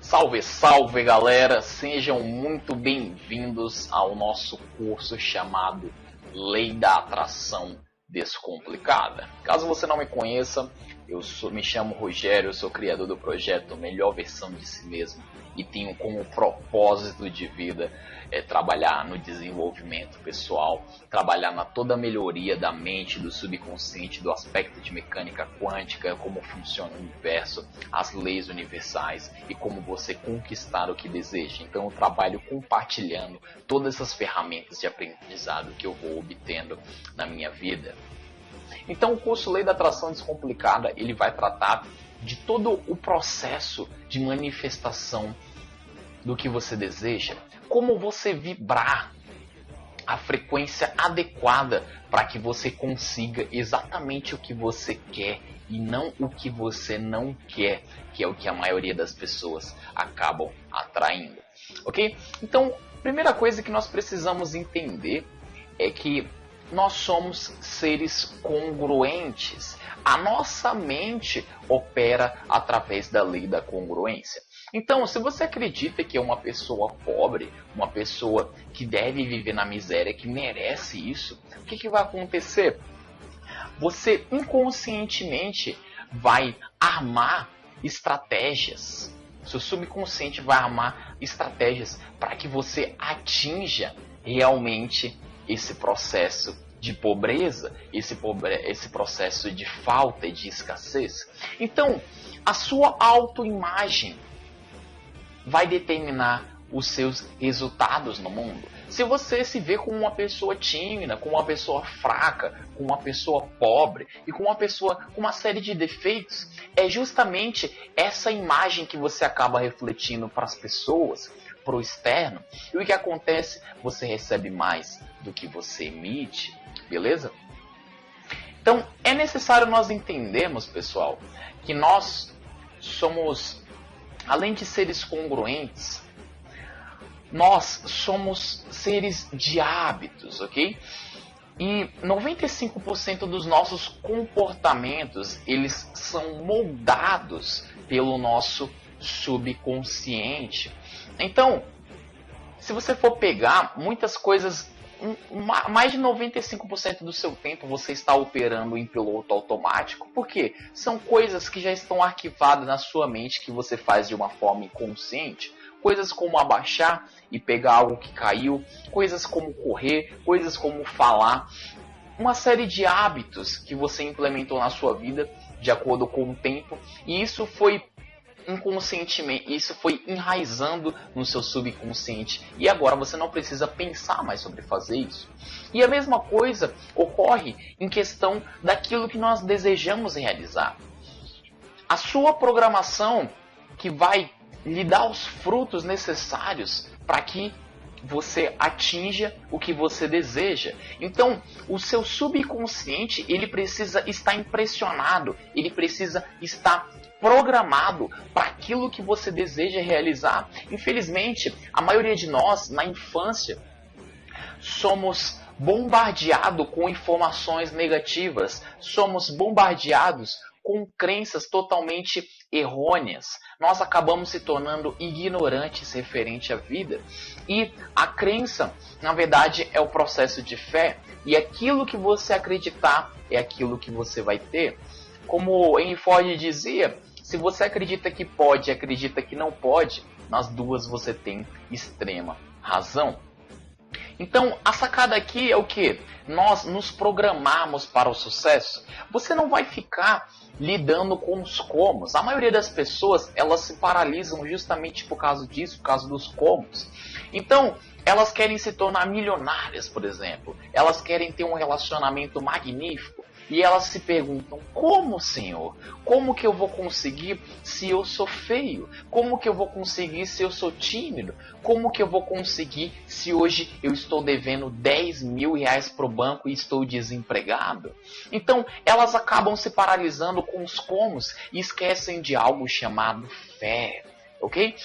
Salve, salve galera! Sejam muito bem-vindos ao nosso curso chamado Lei da Atração Descomplicada. Caso você não me conheça, me chamo Rogério, eu sou criador do projeto Melhor Versão de Si Mesmo e tenho como propósito de vida trabalhar no desenvolvimento pessoal, trabalhar na toda a melhoria da mente, do subconsciente, do aspecto de mecânica quântica, como funciona o universo, as leis universais e como você conquistar o que deseja. Então eu trabalho compartilhando todas essas ferramentas de aprendizado que eu vou obtendo na minha vida. Então o curso Lei da Atração Descomplicada, ele vai tratar de todo o processo de manifestação do que você deseja, como você vibrar a frequência adequada para que você consiga exatamente o que você quer e não o que você não quer, que é o que a maioria das pessoas acabam atraindo, ok? Então, a primeira coisa que nós precisamos entender é que nós somos seres congruentes. A nossa mente opera através da lei da congruência. Então, se você acredita que é uma pessoa pobre, uma pessoa que deve viver na miséria, que merece isso, o que vai acontecer? Você inconscientemente vai armar estratégias. Seu subconsciente vai armar estratégias para que você atinja realmente esse processo de pobreza, esse processo de falta e de escassez. Então, a sua autoimagem vai determinar os seus resultados no mundo. Se você se vê como uma pessoa tímida, como uma pessoa fraca, como uma pessoa pobre e como uma pessoa com uma série de defeitos, é justamente essa imagem que você acaba refletindo para as pessoas, para o externo. E o que acontece? Você recebe mais do que você emite, beleza? Então, é necessário nós entendermos, pessoal, que nós somos, além de seres congruentes, nós somos seres de hábitos, ok? E 95% dos nossos comportamentos, eles são moldados pelo nosso subconsciente. Então, se você for pegar muitas coisas, mais de 95% do seu tempo você está operando em piloto automático. Por quê? São coisas que já estão arquivadas na sua mente que você faz de uma forma inconsciente. Coisas como abaixar e pegar algo que caiu, coisas como correr, coisas como falar. Uma série de hábitos que você implementou na sua vida de acordo com o tempo. E isso foi inconscientemente, isso foi enraizando no seu subconsciente. E agora você não precisa pensar mais sobre fazer isso. E a mesma coisa ocorre em questão daquilo que nós desejamos realizar. A sua programação que vai lhe dar os frutos necessários para que você atinja o que você deseja. Então, o seu subconsciente, ele precisa estar impressionado, ele precisa estar programado para aquilo que você deseja realizar. Infelizmente, a maioria de nós, na infância, somos bombardeados com informações negativas, somos bombardeados com crenças totalmente errôneas. Nós acabamos se tornando ignorantes referente à vida. E a crença, na verdade, é o processo de fé. E aquilo que você acreditar é aquilo que você vai ter. Como Henry Ford dizia, se você acredita que pode e acredita que não pode, nas duas você tem extrema razão. Então, a sacada aqui é o que? Nós nos programarmos para o sucesso. Você não vai ficar lidando com os comos. A maioria das pessoas, elas se paralisam justamente por causa disso, por causa dos comos. Então, elas querem se tornar milionárias, por exemplo. Elas querem ter um relacionamento magnífico. E elas se perguntam, como, Senhor? Como que eu vou conseguir se eu sou feio? Como que eu vou conseguir se eu sou tímido? Como que eu vou conseguir se hoje eu estou devendo 10 mil reais para o banco e estou desempregado? Então, elas acabam se paralisando com os comos e esquecem de algo chamado fé, ok?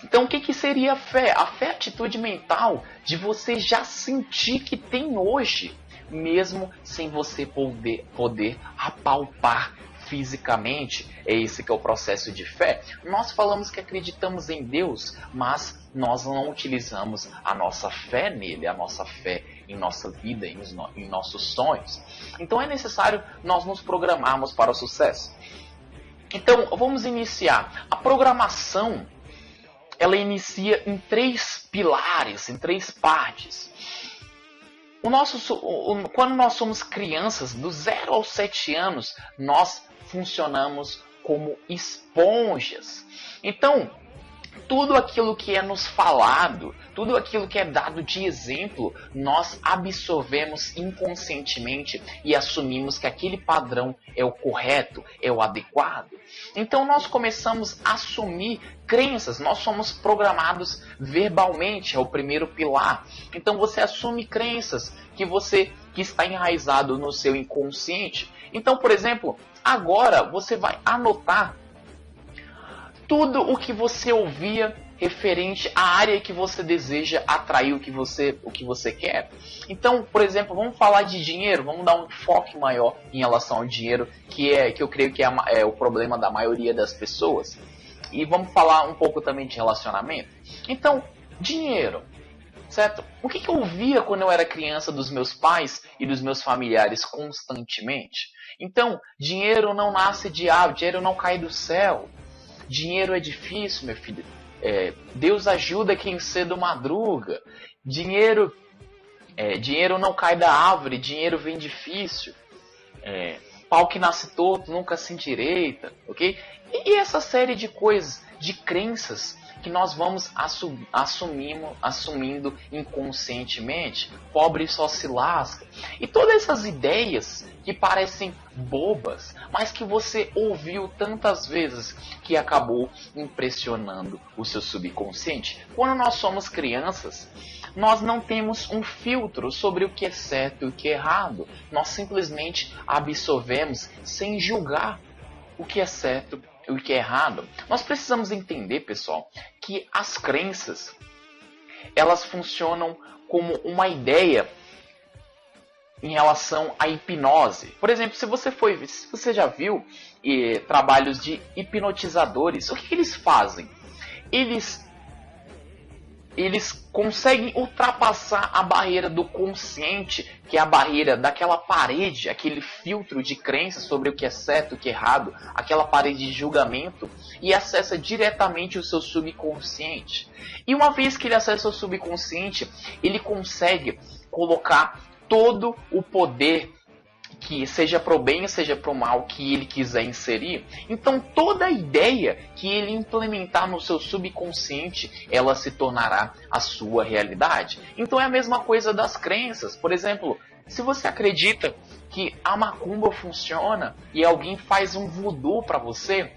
Então, o que seria a fé? A fé é a atitude mental de você já sentir que tem hoje, mesmo sem você poder apalpar fisicamente. É esse que é o processo de fé. Nós falamos que acreditamos em Deus, mas nós não utilizamos a nossa fé nele, a nossa fé em nossa vida, em nossos sonhos. Então é necessário nós nos programarmos para o sucesso. Então vamos iniciar. A programação, ela inicia em 3 pilares, em 3 partes. Quando nós somos crianças, do 0 aos 7 anos, nós funcionamos como esponjas. Então, tudo aquilo que é nos falado, tudo aquilo que é dado de exemplo, nós absorvemos inconscientemente e assumimos que aquele padrão é o correto, é o adequado. Então nós começamos a assumir crenças, nós somos programados verbalmente, é o primeiro pilar. Então você assume crenças que está enraizado no seu inconsciente. Então, por exemplo, agora você vai anotar tudo o que você ouvia referente à área que você deseja atrair, o que você quer. Então, por exemplo, vamos falar de dinheiro, vamos dar um foco maior em relação ao dinheiro, que eu creio que é o problema da maioria das pessoas. E vamos falar um pouco também de relacionamento. Então, dinheiro, certo? O que eu ouvia quando eu era criança dos meus pais e dos meus familiares constantemente? Então, dinheiro não nasce de árvore, dinheiro não cai do céu. Dinheiro é difícil, meu filho. Deus ajuda quem cedo madruga. Dinheiro não cai da árvore, dinheiro vem difícil. Pau que nasce torto nunca se endireita, ok? E essa série de coisas, de crenças que nós vamos assumindo inconscientemente. Pobre só se lasca. E todas essas ideias que parecem bobas, mas que você ouviu tantas vezes que acabou impressionando o seu subconsciente. Quando nós somos crianças, nós não temos um filtro sobre o que é certo e o que é errado. Nós simplesmente absorvemos sem julgar o que é certo e o que é errado. Nós precisamos entender, pessoal, que as crenças, elas funcionam como uma ideia em relação à hipnose. Por exemplo, se você já viu trabalhos de hipnotizadores, o que eles fazem? Eles conseguem ultrapassar a barreira do consciente, que é a barreira daquela parede, aquele filtro de crença sobre o que é certo e o que é errado, aquela parede de julgamento, e acessa diretamente o seu subconsciente. E uma vez que ele acessa o subconsciente, ele consegue colocar todo o poder, que seja para o bem, seja para o mal, que ele quiser inserir. Então toda a ideia que ele implementar no seu subconsciente, ela se tornará a sua realidade. Então é a mesma coisa das crenças. Por exemplo, se você acredita que a macumba funciona e alguém faz um voodoo para você,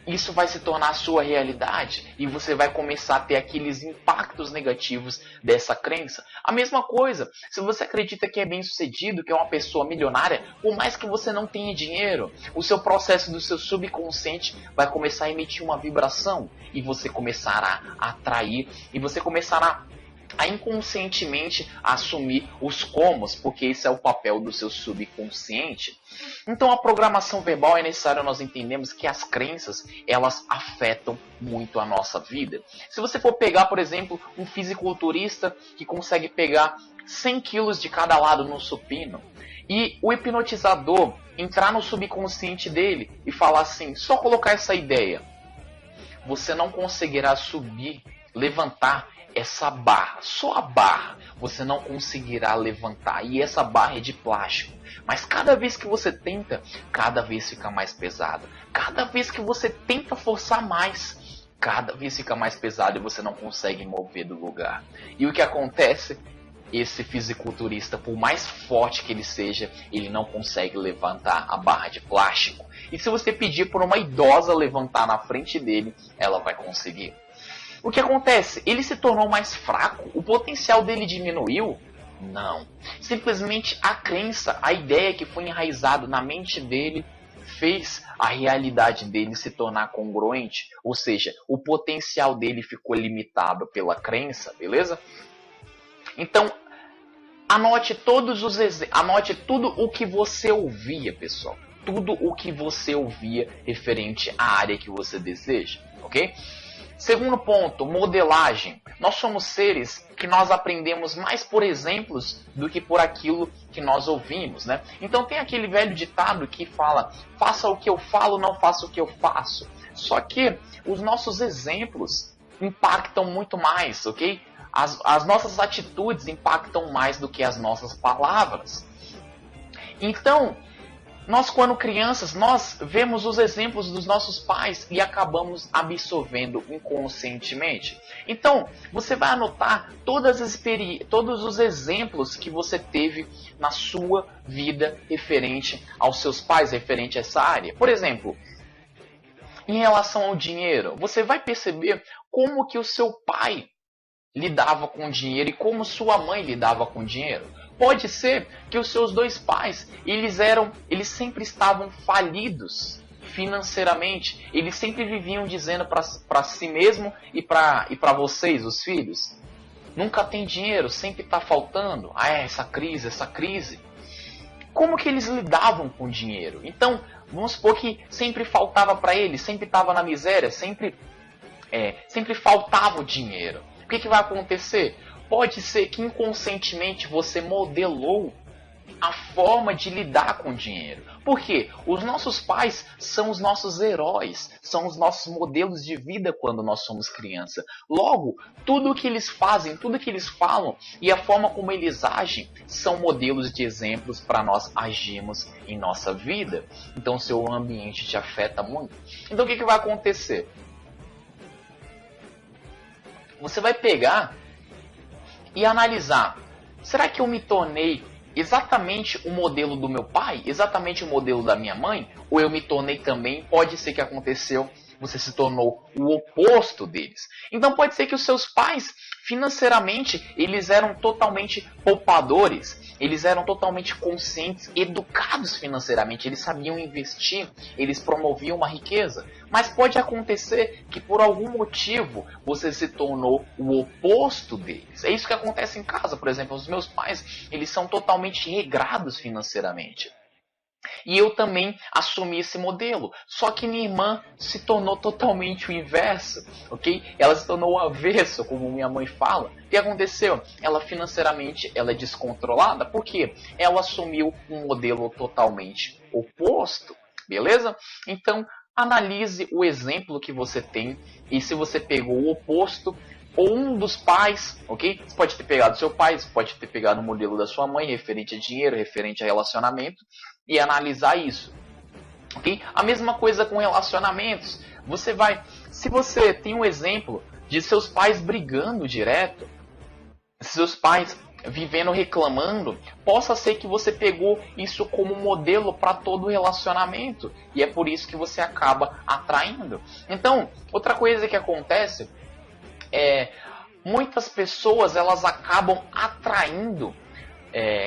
isso vai se tornar a sua realidade e você vai começar a ter aqueles impactos negativos dessa crença. A mesma coisa, se você acredita que é bem sucedido, que é uma pessoa milionária, por mais que você não tenha dinheiro, o seu processo do seu subconsciente vai começar a emitir uma vibração e você começará a atrair e você começará a inconscientemente assumir os comos, porque esse é o papel do seu subconsciente. Então a programação verbal é necessário nós entendermos que as crenças, elas afetam muito a nossa vida. Se você for pegar, por exemplo, um fisiculturista que consegue pegar 100 quilos de cada lado no supino, e o hipnotizador entrar no subconsciente dele e falar assim, só colocar essa ideia, você não conseguirá subir, levantar essa barra, só a barra, você não conseguirá levantar. E essa barra é de plástico. Mas cada vez que você tenta, cada vez fica mais pesado. Cada vez que você tenta forçar mais, cada vez fica mais pesado e você não consegue mover do lugar. E o que acontece? Esse fisiculturista, por mais forte que ele seja, ele não consegue levantar a barra de plástico. E se você pedir por uma idosa levantar na frente dele, ela vai conseguir. O que acontece? Ele se tornou mais fraco? O potencial dele diminuiu? Não. Simplesmente a crença, a ideia que foi enraizada na mente dele fez a realidade dele se tornar congruente. Ou seja, o potencial dele ficou limitado pela crença, beleza? Então, anote tudo o que você ouvia, pessoal. tudo o que você ouvia referente à área que você deseja, ok? Segundo ponto, modelagem. Nós somos seres que nós aprendemos mais por exemplos do que por aquilo que nós ouvimos, né? Então tem aquele velho ditado que fala, faça o que eu falo, não faça o que eu faço. Só que os nossos exemplos impactam muito mais, ok? As nossas atitudes impactam mais do que as nossas palavras. Então, nós, quando crianças, nós vemos os exemplos dos nossos pais e acabamos absorvendo inconscientemente. Então, você vai anotar todos os exemplos que você teve na sua vida referente aos seus pais, referente a essa área. Por exemplo, em relação ao dinheiro, você vai perceber como que o seu pai lidava com o dinheiro e como sua mãe lidava com o dinheiro. Pode ser que os seus dois pais, eles sempre estavam falidos financeiramente. Eles sempre viviam dizendo para si mesmo e para vocês, os filhos, nunca tem dinheiro, sempre está faltando. Ah, essa crise. Como que eles lidavam com o dinheiro? Então, vamos supor que sempre faltava para eles, sempre estava na miséria, sempre faltava o dinheiro. O que vai acontecer? Pode ser que inconscientemente você modelou a forma de lidar com o dinheiro. Por quê? Os nossos pais são os nossos heróis, são os nossos modelos de vida quando nós somos criança. Logo, tudo o que eles fazem, tudo o que eles falam e a forma como eles agem são modelos de exemplos para nós agirmos em nossa vida. Então, seu ambiente te afeta muito. Então, o que vai acontecer? Você vai pegar e analisar, será que eu me tornei exatamente o modelo do meu pai? Exatamente o modelo da minha mãe? Ou eu me tornei também, pode ser que aconteceu, você se tornou o oposto deles. Então pode ser que os seus pais, financeiramente, eles eram totalmente poupadores, eles eram totalmente conscientes, educados financeiramente, eles sabiam investir, eles promoviam uma riqueza. Mas pode acontecer que por algum motivo você se tornou o oposto deles. É isso que acontece em casa, por exemplo, os meus pais, eles são totalmente regrados financeiramente. E eu também assumi esse modelo. Só que minha irmã se tornou totalmente o inverso, ok? Ela se tornou o avesso, como minha mãe fala. O que aconteceu? Ela financeiramente ela é descontrolada. Por quê? Ela assumiu um modelo totalmente oposto, beleza? Então, analise o exemplo que você tem e se você pegou o oposto ou um dos pais, ok? Você pode ter pegado seu pai, você pode ter pegado o modelo da sua mãe, referente a dinheiro, referente a relacionamento, e analisar isso, ok? A mesma coisa com relacionamentos. Se você tem um exemplo de seus pais brigando direto, seus pais vivendo reclamando, possa ser que você pegou isso como modelo para todo relacionamento, e é por isso que você acaba atraindo. Então, outra coisa que acontece muitas pessoas elas acabam atraindo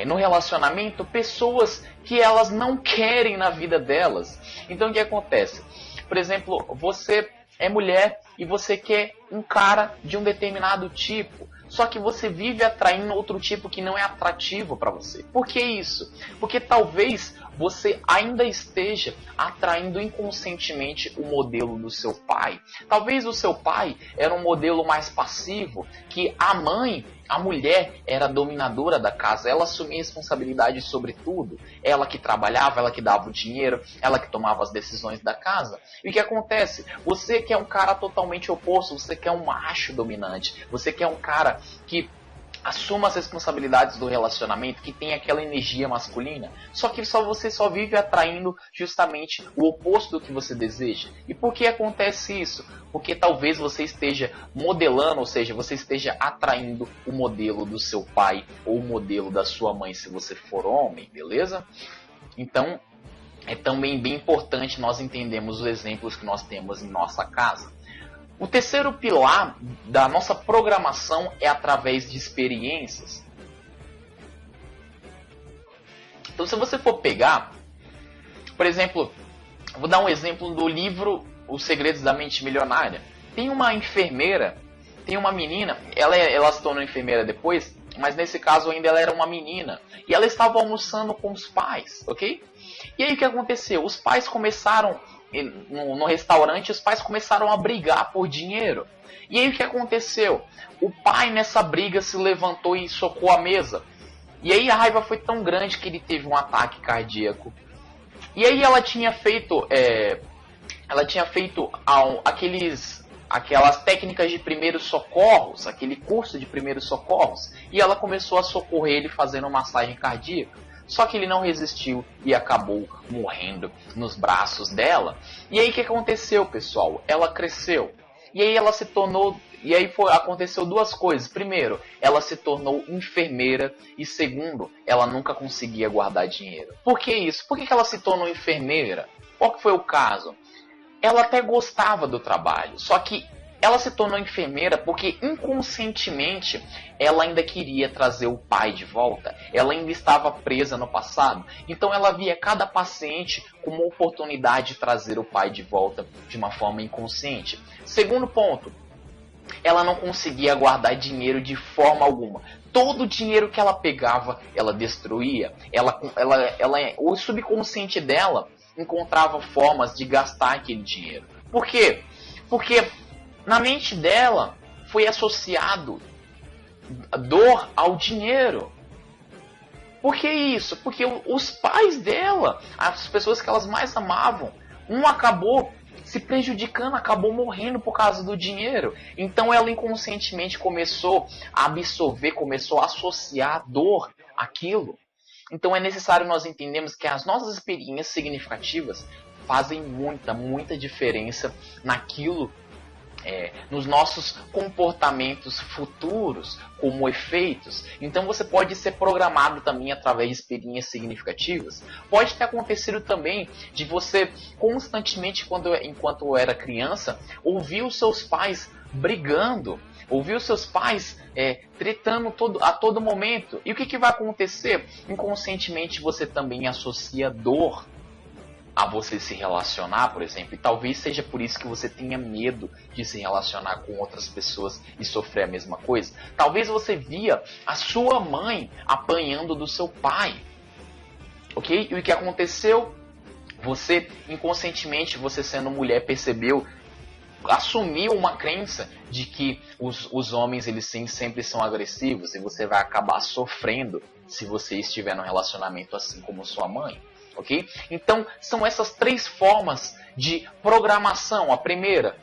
no relacionamento pessoas que elas não querem na vida delas. Então o que acontece? Por exemplo, você é mulher e você quer um cara de um determinado tipo, só que você vive atraindo outro tipo que não é atrativo para você. Por que isso? Porque talvez você ainda esteja atraindo inconscientemente o modelo do seu pai. Talvez o seu pai era um modelo mais passivo, que a mulher era a dominadora da casa, ela assumia responsabilidade sobre tudo. Ela que trabalhava, ela que dava o dinheiro, ela que tomava as decisões da casa. E o que acontece? Você que é um cara totalmente oposto, você que é um macho dominante, você que é um cara que assuma as responsabilidades do relacionamento, que tem aquela energia masculina, só que você só vive atraindo justamente o oposto do que você deseja. E por que acontece isso? Porque talvez você esteja modelando, ou seja, você esteja atraindo o modelo do seu pai ou o modelo da sua mãe, se você for homem, beleza? Então, é também bem importante nós entendermos os exemplos que nós temos em nossa casa. O terceiro pilar da nossa programação é através de experiências. Então, se você for pegar, por exemplo, vou dar um exemplo do livro Os Segredos da Mente Milionária. Tem uma enfermeira, tem uma menina, ela se tornou enfermeira depois, mas nesse caso ainda ela era uma menina. E ela estava almoçando com os pais, ok? E aí o que aconteceu? Os pais começaram, no restaurante, os pais começaram a brigar por dinheiro. E aí o que aconteceu? O pai nessa briga se levantou e socou a mesa. E aí a raiva foi tão grande que ele teve um ataque cardíaco. E aí ela tinha feito, aquelas técnicas de primeiros socorros, aquele curso de primeiros socorros, e ela começou a socorrer ele fazendo massagem cardíaca. Só que ele não resistiu e acabou morrendo nos braços dela. E aí o que aconteceu, pessoal? Ela cresceu. E aí ela se tornou... E aí aconteceu duas coisas. Primeiro, ela se tornou enfermeira. E segundo, ela nunca conseguia guardar dinheiro. Por que isso? Por que ela se tornou enfermeira? Qual que foi o caso? Ela até gostava do trabalho. Só que ela se tornou enfermeira porque inconscientemente ela ainda queria trazer o pai de volta. Ela ainda estava presa no passado. Então ela via cada paciente como uma oportunidade de trazer o pai de volta de uma forma inconsciente. Segundo ponto, ela não conseguia guardar dinheiro de forma alguma. Todo o dinheiro que ela pegava, ela destruía. O subconsciente dela encontrava formas de gastar aquele dinheiro. Por quê? Porque na mente dela foi associado dor ao dinheiro. Por que isso? Porque os pais dela, as pessoas que elas mais amavam, um acabou se prejudicando, acabou morrendo por causa do dinheiro. Então ela inconscientemente começou a absorver, começou a associar dor àquilo. Então é necessário nós entendermos que as nossas experiências significativas fazem muita diferença naquilo, nos nossos comportamentos futuros, como efeitos. Então você pode ser programado também através de experiências significativas. Pode ter acontecido também de você constantemente, enquanto era criança, ouvir os seus pais brigando, ouvir os seus pais tretando a todo momento. E o que vai acontecer? Inconscientemente você também associa dor a você se relacionar, por exemplo, e talvez seja por isso que você tenha medo de se relacionar com outras pessoas e sofrer a mesma coisa. Talvez você via a sua mãe apanhando do seu pai, ok? E o que aconteceu? Você, inconscientemente, você sendo mulher, assumiu uma crença de que os homens, eles sim, sempre são agressivos e você vai acabar sofrendo se você estiver num relacionamento assim como sua mãe. Okay? Então, são essas três formas de programação. A primeira,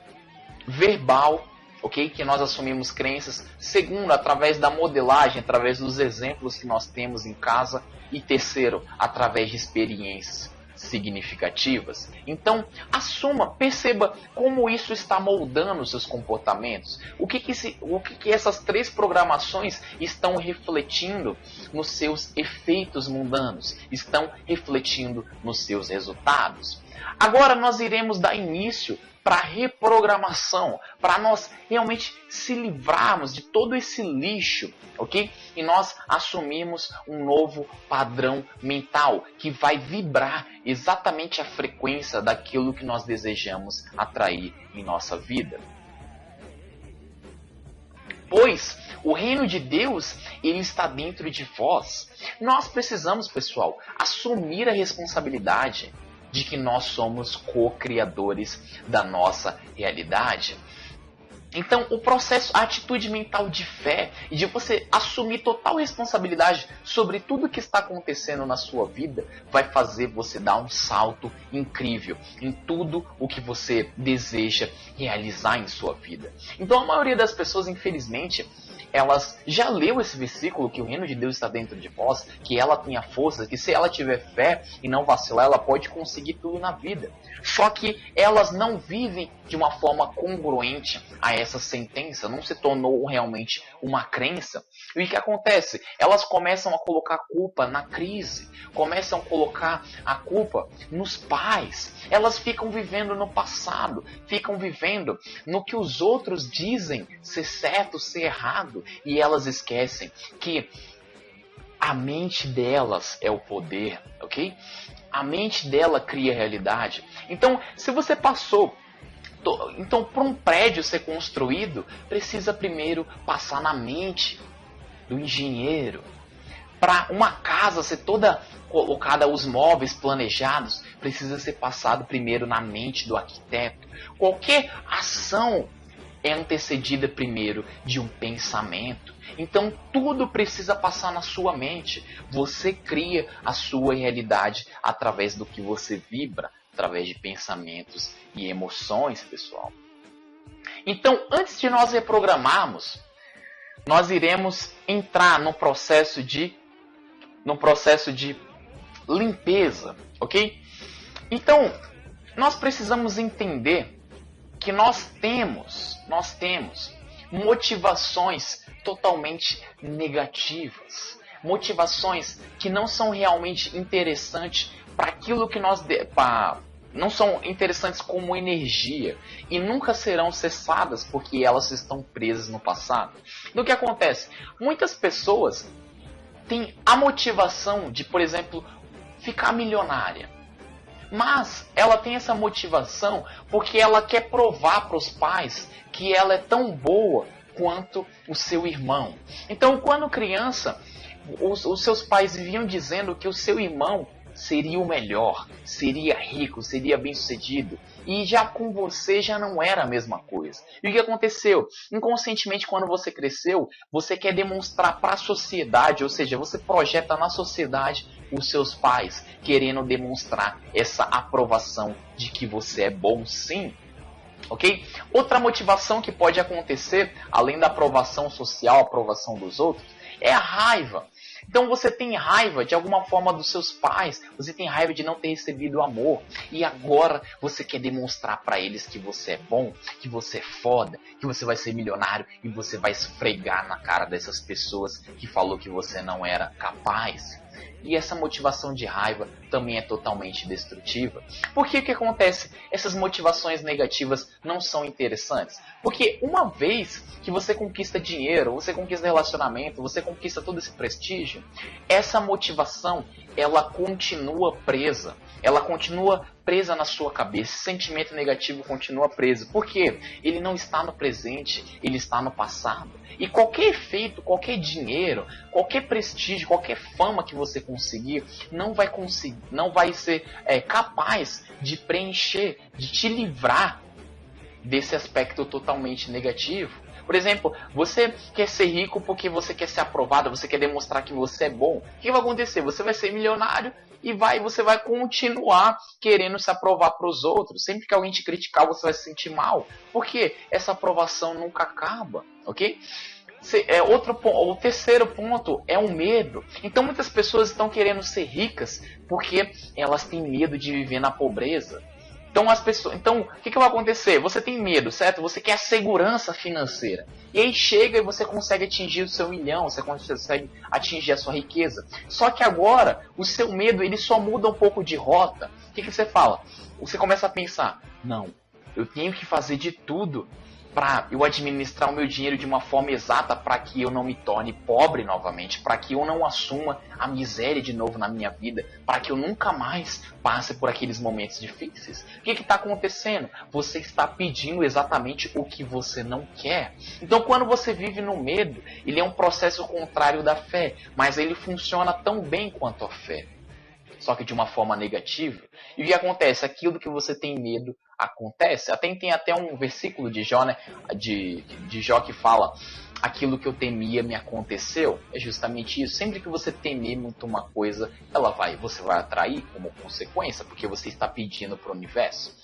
verbal, okay? Que nós assumimos crenças. Segundo, através da modelagem, através dos exemplos que nós temos em casa. E terceiro, através de experiências significativas. Então, assuma, perceba como isso está moldando os seus comportamentos. O que essas três programações estão refletindo nos seus efeitos mundanos, estão refletindo nos seus resultados. Agora nós iremos dar início para a reprogramação, para nós realmente se livrarmos de todo esse lixo, ok? E nós assumirmos um novo padrão mental que vai vibrar exatamente a frequência daquilo que nós desejamos atrair em nossa vida. Pois o reino de Deus, ele está dentro de vós. Nós precisamos, pessoal, assumir a responsabilidade de que nós somos co-criadores da nossa realidade. Então, o processo, a atitude mental de fé e de você assumir total responsabilidade sobre tudo que está acontecendo na sua vida vai fazer você dar um salto incrível em tudo o que você deseja realizar em sua vida. Então, a maioria das pessoas, infelizmente, elas já leu esse versículo que o reino de Deus está dentro de vós, que ela tem a força, que se ela tiver fé e não vacilar, ela pode conseguir tudo na vida. Só que elas não vivem de uma forma congruente a essa sentença, não se tornou realmente uma crença. E o que acontece? Elas começam a colocar a culpa na crise, começam a colocar a culpa nos pais. Elas ficam vivendo no passado, ficam vivendo no que os outros dizem ser certo, ser errado. E elas esquecem que a mente delas é o poder, ok? A mente dela cria a realidade. Então, se você passou... Então, para um prédio ser construído, precisa primeiro passar na mente do engenheiro. Para uma casa ser toda colocada, os móveis planejados, precisa ser passado primeiro na mente do arquiteto. Qualquer ação é antecedida primeiro de um pensamento. Então tudo precisa passar na sua mente. Você cria a sua realidade através do que você vibra, através de pensamentos e emoções, pessoal. Então, antes de nós reprogramarmos, nós iremos entrar no processo de limpeza, ok? Então, nós precisamos entender que nós temos motivações totalmente negativas, motivações que não são realmente interessantes para aquilo que não são interessantes como energia e nunca serão cessadas porque elas estão presas no passado. E o que acontece? Muitas pessoas têm a motivação de, por exemplo, ficar milionária. Mas ela tem essa motivação porque ela quer provar para os pais que ela é tão boa quanto o seu irmão. Então, quando criança, os seus pais viviam dizendo que o seu irmão seria o melhor, seria rico, seria bem-sucedido. E já com você já não era a mesma coisa. E o que aconteceu? Inconscientemente, quando você cresceu, você quer demonstrar para a sociedade, ou seja, você projeta na sociedade os seus pais, querendo demonstrar essa aprovação de que você é bom sim. Ok? Outra motivação que pode acontecer, além da aprovação social, aprovação dos outros, é a raiva. Então você tem raiva de alguma forma dos seus pais, você tem raiva de não ter recebido amor. E agora você quer demonstrar para eles que você é bom, que você é foda, que você vai ser milionário e você vai esfregar na cara dessas pessoas que falou que você não era capaz. E essa motivação de raiva também é totalmente destrutiva. Por que o que acontece? Essas motivações negativas não são interessantes. Porque uma vez que você conquista dinheiro, você conquista relacionamento, você conquista todo esse prestígio, essa motivação, ela continua presa. Ela continua presa na sua cabeça. Esse sentimento negativo continua preso. Por quê? Ele não está no presente, ele está no passado. E qualquer efeito, qualquer dinheiro, qualquer prestígio, qualquer fama que você conseguir, não vai ser capaz de preencher, de te livrar desse aspecto totalmente negativo. Por exemplo, você quer ser rico porque você quer ser aprovado, você quer demonstrar que você é bom. O que vai acontecer? Você vai ser milionário e você vai continuar querendo se aprovar para os outros. Sempre que alguém te criticar, você vai se sentir mal. Porque essa aprovação nunca acaba, ok? O terceiro ponto é o medo. Então muitas pessoas estão querendo ser ricas porque elas têm medo de viver na pobreza. Então, o que vai acontecer? Você tem medo, certo? Você quer a segurança financeira. E aí chega e você consegue atingir o seu milhão, você consegue atingir a sua riqueza. Só que agora, o seu medo, ele só muda um pouco de rota. O que você fala? Você começa a pensar, não, eu tenho que fazer de tudo para eu administrar o meu dinheiro de uma forma exata para que eu não me torne pobre novamente, para que eu não assuma a miséria de novo na minha vida, para que eu nunca mais passe por aqueles momentos difíceis. O que está acontecendo? Você está pedindo exatamente o que você não quer. Então, quando você vive no medo, ele é um processo contrário da fé, mas ele funciona tão bem quanto a fé, só que de uma forma negativa. E o que acontece? Aquilo que você tem medo acontece. Tem até um versículo de Jó, né? de Jó que fala: aquilo que eu temia me aconteceu. É justamente isso. Sempre que você temer muito uma coisa, você vai atrair como consequência, porque você está pedindo para o universo.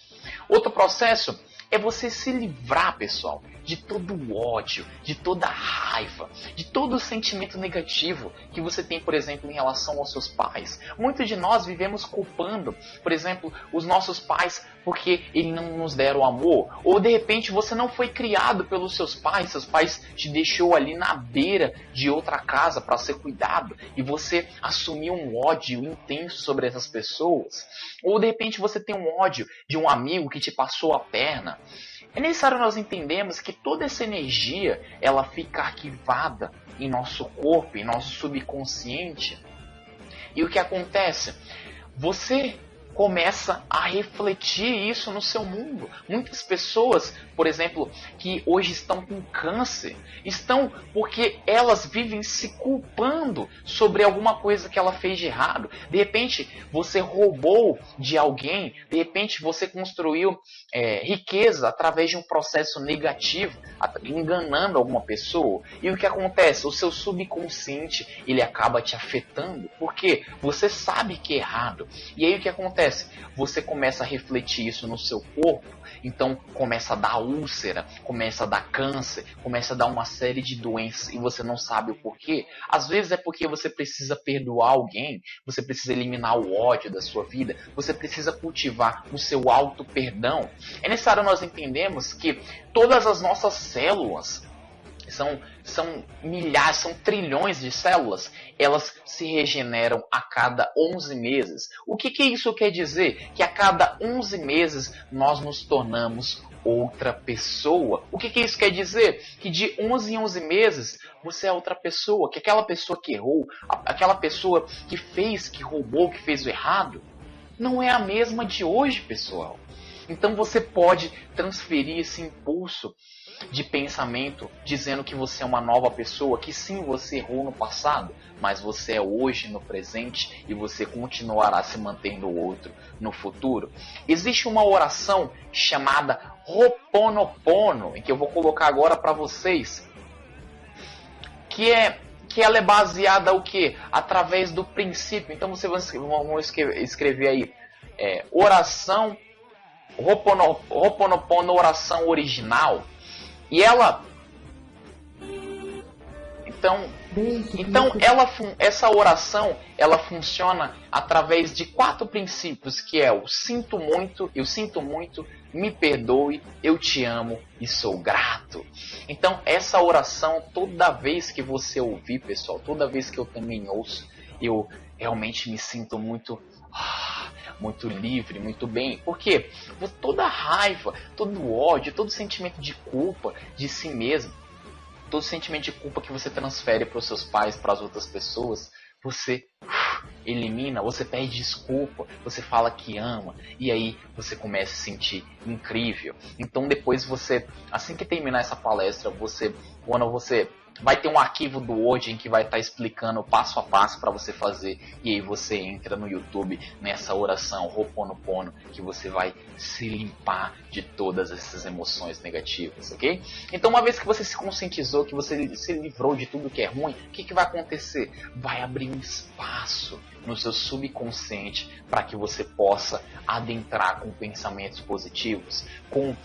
Outro processo é você se livrar, pessoal, de todo o ódio, de toda a raiva, de todo o sentimento negativo que você tem, por exemplo, em relação aos seus pais. Muitos de nós vivemos culpando, por exemplo, os nossos pais porque eles não nos deram amor. Ou, de repente, você não foi criado pelos seus pais te deixou ali na beira de outra casa para ser cuidado e você assumiu um ódio intenso sobre essas pessoas. Ou, de repente, você tem um ódio de um amigo que te passou a perna. É necessário nós entendermos que toda essa energia, ela fica arquivada em nosso corpo, em nosso subconsciente. E o que acontece? Você começa a refletir isso no seu mundo. Muitas pessoas, por exemplo, que hoje estão com câncer, estão porque elas vivem se culpando sobre alguma coisa que ela fez de errado. De repente, você roubou de alguém, de repente você construiu riqueza através de um processo negativo, enganando alguma pessoa. E o que acontece? O seu subconsciente, ele acaba te afetando, porque você sabe que é errado. E aí o que acontece? Você começa a refletir isso no seu corpo, então começa a dar úlcera, começa a dar câncer, começa a dar uma série de doenças e você não sabe o porquê. Às vezes é porque você precisa perdoar alguém, você precisa eliminar o ódio da sua vida, você precisa cultivar o seu auto-perdão. É necessário nós entendermos que todas as nossas células, são milhares, são trilhões de células, elas se regeneram a cada 11 meses. O que isso quer dizer? Que a cada 11 meses nós nos tornamos outra pessoa. O que isso quer dizer? Que de 11 em 11 meses você é outra pessoa, que aquela pessoa que errou, aquela pessoa que roubou, que fez o errado, não é a mesma de hoje, pessoal. Então você pode transferir esse impulso de pensamento dizendo que você é uma nova pessoa, que sim, você errou no passado, mas você é hoje no presente e você continuará se mantendo outro no futuro. Existe uma oração chamada Ho'oponopono, em que eu vou colocar agora para vocês, que ela é baseada o quê? Através do princípio. Então vocês vão escrever aí oração Ho'oponopono, oração original. E ela essa oração, ela funciona através de 4 princípios, que é o sinto muito, eu sinto muito, me perdoe, eu te amo e sou grato. Então essa oração, toda vez que você ouvir, pessoal, toda vez que eu também ouço, eu realmente me sinto muito livre, muito bem. Porque toda raiva, todo ódio, todo sentimento de culpa de si mesmo, todo sentimento de culpa que você transfere para os seus pais, para as outras pessoas, você elimina, você pede desculpa, você fala que ama, e aí você começa a se sentir incrível. Então depois você, assim que terminar essa palestra, quando você vai ter um arquivo do Word em que vai estar explicando passo a passo para você fazer, e aí você entra no YouTube nessa oração Ho'oponopono, que você vai se limpar de todas essas emoções negativas, ok? Então uma vez que você se conscientizou, que você se livrou de tudo que é ruim, o que vai acontecer? Vai abrir um espaço no seu subconsciente para que você possa adentrar com pensamentos positivos, com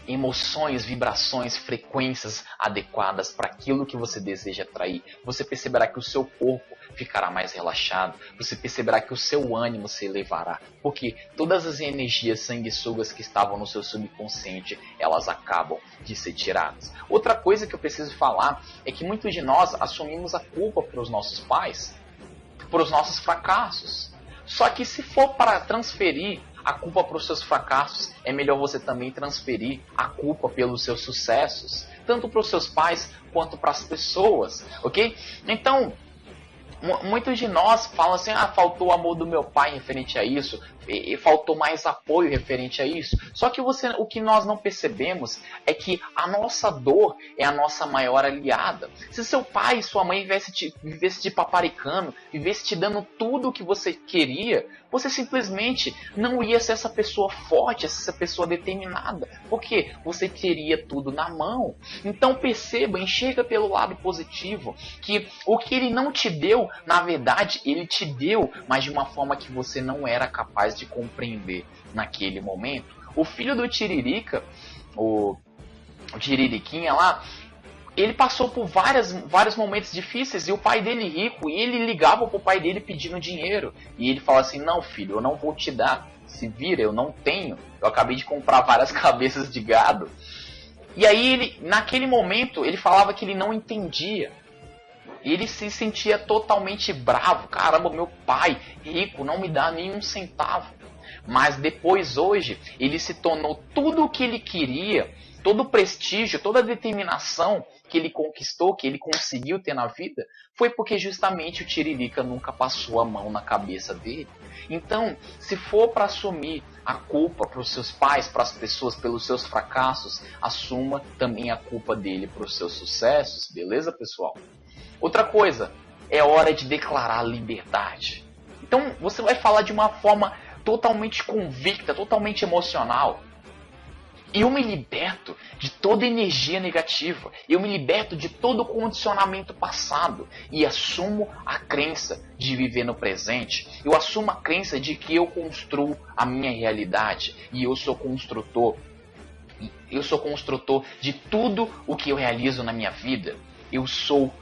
emoções, vibrações, frequências adequadas para aquilo que você deseja atrair. Você perceberá que o seu corpo ficará mais relaxado, você perceberá que o seu ânimo se elevará, porque todas as energias sanguessugas que estavam no seu subconsciente, elas acabam de ser tiradas. Outra coisa que eu preciso falar é que muitos de nós assumimos a culpa para os nossos pais, por os nossos fracassos. Só que se for para transferir a culpa para os seus fracassos, é melhor você também transferir a culpa pelos seus sucessos, tanto para os seus pais quanto para as pessoas, ok? Então, muitos de nós falam assim, faltou o amor do meu pai referente a isso, e faltou mais apoio referente a isso. Só que o que nós não percebemos é que a nossa dor é a nossa maior aliada. Se seu pai e sua mãe vivesse te paparicando, vivesse te dando tudo o que você queria, você simplesmente não ia ser essa pessoa forte, essa pessoa determinada, porque você teria tudo na mão. Então perceba, enxerga pelo lado positivo, que o que ele não te deu, na verdade, ele te deu, mas de uma forma que você não era capaz de compreender naquele momento. O filho do Tiririca, o Tiririquinha lá, ele passou por vários momentos difíceis, e o pai dele rico, e ele ligava pro pai dele pedindo dinheiro, e ele falava assim, não filho, eu não vou te dar, se vira, eu não tenho, eu acabei de comprar várias cabeças de gado. E aí naquele momento ele falava que ele não entendia. Ele se sentia totalmente bravo. Caramba, meu pai rico não me dá nenhum centavo. Mas depois, hoje, ele se tornou tudo o que ele queria todo o prestígio, toda a determinação que ele conquistou, que ele conseguiu ter na vida, foi porque justamente o Tiririca nunca passou a mão na cabeça dele. Então, se for para assumir a culpa para os seus pais, para as pessoas, pelos seus fracassos, assuma também a culpa dele para os seus sucessos, beleza, pessoal? Outra coisa, é hora de declarar liberdade. Então, você vai falar de uma forma totalmente convicta, totalmente emocional. Eu me liberto de toda energia negativa. Eu me liberto de todo condicionamento passado. E assumo a crença de viver no presente. Eu assumo a crença de que eu construo a minha realidade. E eu sou construtor. Eu sou construtor de tudo o que eu realizo na minha vida. Eu sou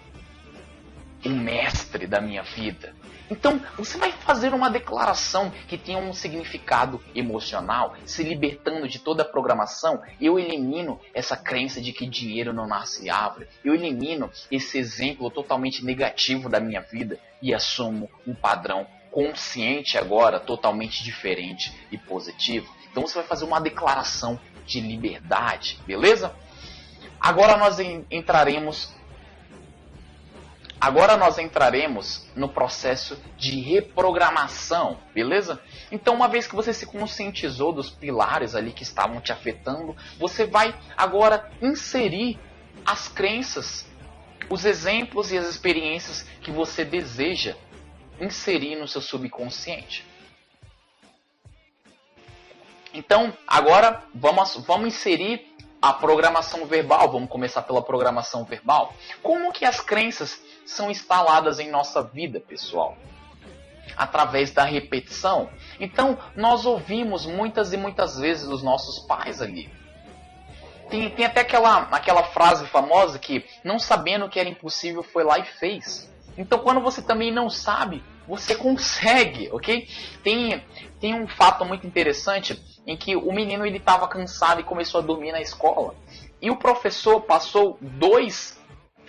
o mestre da minha vida. Então, você vai fazer uma declaração que tenha um significado emocional, se libertando de toda a programação. Eu elimino essa crença de que dinheiro não nasce árvore. Eu elimino esse exemplo totalmente negativo da minha vida e assumo um padrão consciente agora, totalmente diferente e positivo. Então, você vai fazer uma declaração de liberdade, beleza? Agora nós entraremos no processo de reprogramação, beleza? Então, uma vez que você se conscientizou dos pilares ali que estavam te afetando, você vai agora inserir as crenças, os exemplos e as experiências que você deseja inserir no seu subconsciente. Então, agora vamos inserir a programação verbal. Vamos começar pela programação verbal. Como que as crenças são instaladas em nossa vida, pessoal? Através da repetição. Então, nós ouvimos muitas e muitas vezes os nossos pais ali. Tem até aquela frase famosa que, não sabendo que era impossível, foi lá e fez. Então, quando você também não sabe, você consegue, ok? Tem um fato muito interessante em que o menino estava cansado e começou a dormir na escola. E o professor passou 2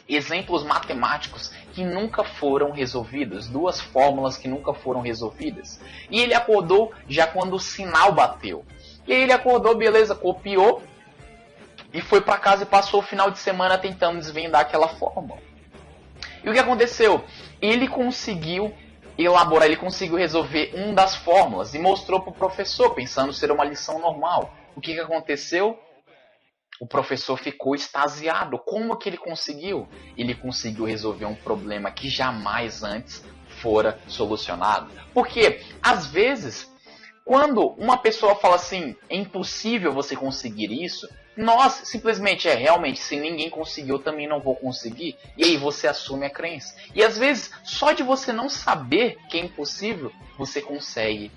exemplos matemáticos que nunca foram resolvidos, 2 fórmulas que nunca foram resolvidas. E ele acordou já quando o sinal bateu. E aí ele acordou, beleza, copiou e foi para casa e passou o final de semana tentando desvendar aquela fórmula. E o que aconteceu? Ele conseguiu elaborar, ele conseguiu resolver uma das fórmulas e mostrou para o professor, pensando ser uma lição normal. O que aconteceu? O professor ficou extasiado. Como que ele conseguiu? Ele conseguiu resolver um problema que jamais antes fora solucionado. Porque, às vezes, quando uma pessoa fala assim, é impossível você conseguir isso, nós simplesmente, realmente, se ninguém conseguiu, eu também não vou conseguir. E aí você assume a crença. E às vezes, só de você não saber que é impossível, você consegue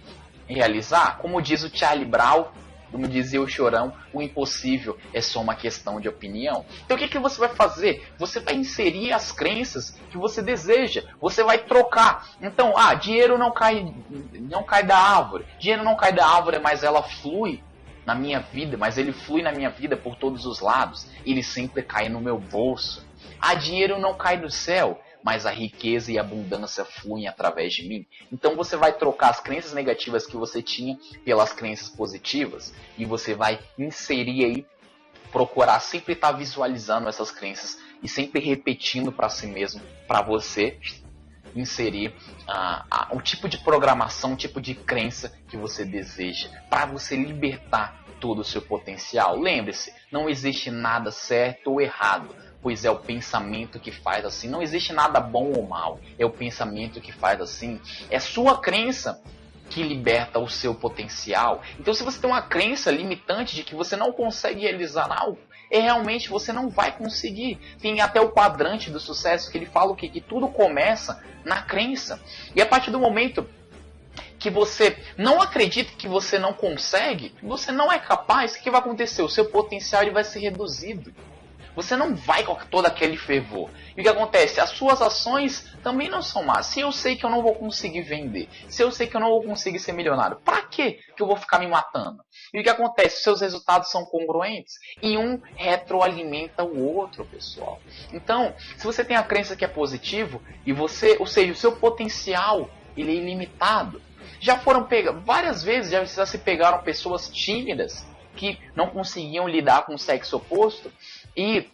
realizar. Como diz o Charlie Brown, como dizia o Chorão, o impossível é só uma questão de opinião. Então o que você vai fazer? Você vai inserir as crenças que você deseja. Você vai trocar. Então, dinheiro não cai da árvore. Dinheiro não cai da árvore, mas ela flui na minha vida. Mas ele flui na minha vida por todos os lados. Ele sempre cai no meu bolso. Dinheiro não cai do céu, mas a riqueza e a abundância fluem através de mim. Então você vai trocar as crenças negativas que você tinha pelas crenças positivas e você vai inserir aí, procurar sempre estar visualizando essas crenças e sempre repetindo para si mesmo, para você inserir o tipo de programação, o tipo de crença que você deseja, para você libertar todo o seu potencial. Lembre-se, não existe nada certo ou errado, pois é o pensamento que faz assim. Não existe nada bom ou mal, é o pensamento que faz assim. É sua crença que liberta o seu potencial. Então, se você tem uma crença limitante de que você não consegue realizar algo, realmente você não vai conseguir. Tem até o quadrante do sucesso que ele fala o quê? Que tudo começa na crença. E a partir do momento que você não acredita que você não consegue, que você não é capaz, o que vai acontecer? O seu potencial ele vai ser reduzido. Você não vai com todo aquele fervor. E o que acontece? As suas ações também não são más. Se eu sei que eu não vou conseguir vender, se eu sei que eu não vou conseguir ser milionário, para que eu vou ficar me matando? E o que acontece? Os seus resultados são congruentes e um retroalimenta o outro, pessoal. Então, se você tem a crença que é positivo e você, ou seja, o seu potencial ele é ilimitado. Já foram várias vezes já se pegaram pessoas tímidas que não conseguiam lidar com o sexo oposto e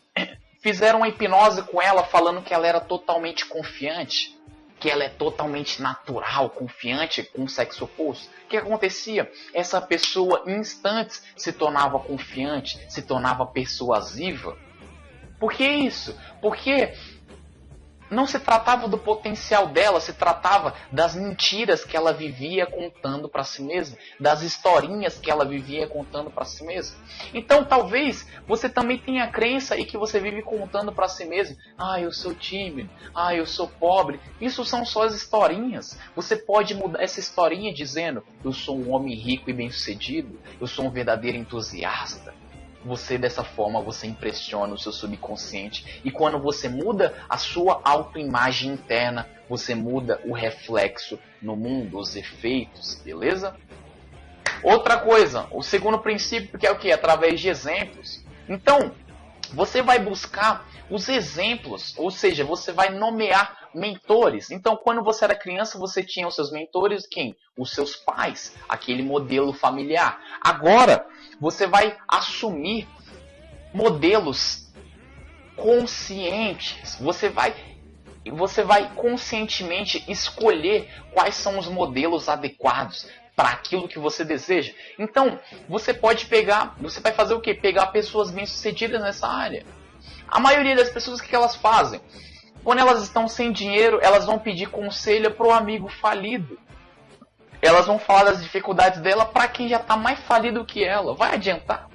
fizeram uma hipnose com ela falando que ela era totalmente confiante, que ela é totalmente natural, confiante com o sexo oposto. O que acontecia? Essa pessoa em instantes se tornava confiante, se tornava persuasiva. Por que isso? Porque não se tratava do potencial dela, se tratava das mentiras que ela vivia contando para si mesma, das historinhas que ela vivia contando para si mesma. Então, talvez você também tenha a crença e que você vive contando para si mesmo: ah, eu sou tímido, ah, eu sou pobre. Isso são só as historinhas. Você pode mudar essa historinha dizendo: eu sou um homem rico e bem-sucedido, eu sou um verdadeiro entusiasta. Você, dessa forma, você impressiona o seu subconsciente. E quando você muda a sua autoimagem interna, você muda o reflexo no mundo, os efeitos, beleza? Outra coisa, o segundo princípio, que é o que? Através de exemplos. Então, você vai buscar os exemplos, ou seja, você vai nomear mentores. Então, quando você era criança, você tinha os seus mentores, quem? Os seus pais, aquele modelo familiar. Agora, você vai assumir modelos conscientes. Você vai conscientemente escolher quais são os modelos adequados para aquilo que você deseja. Então, você vai fazer o quê? Pegar pessoas bem-sucedidas nessa área. A maioria das pessoas, o que elas fazem? Quando elas estão sem dinheiro, elas vão pedir conselho para o amigo falido. Elas vão falar das dificuldades dela para quem já está mais falido que ela. Vai adiantar?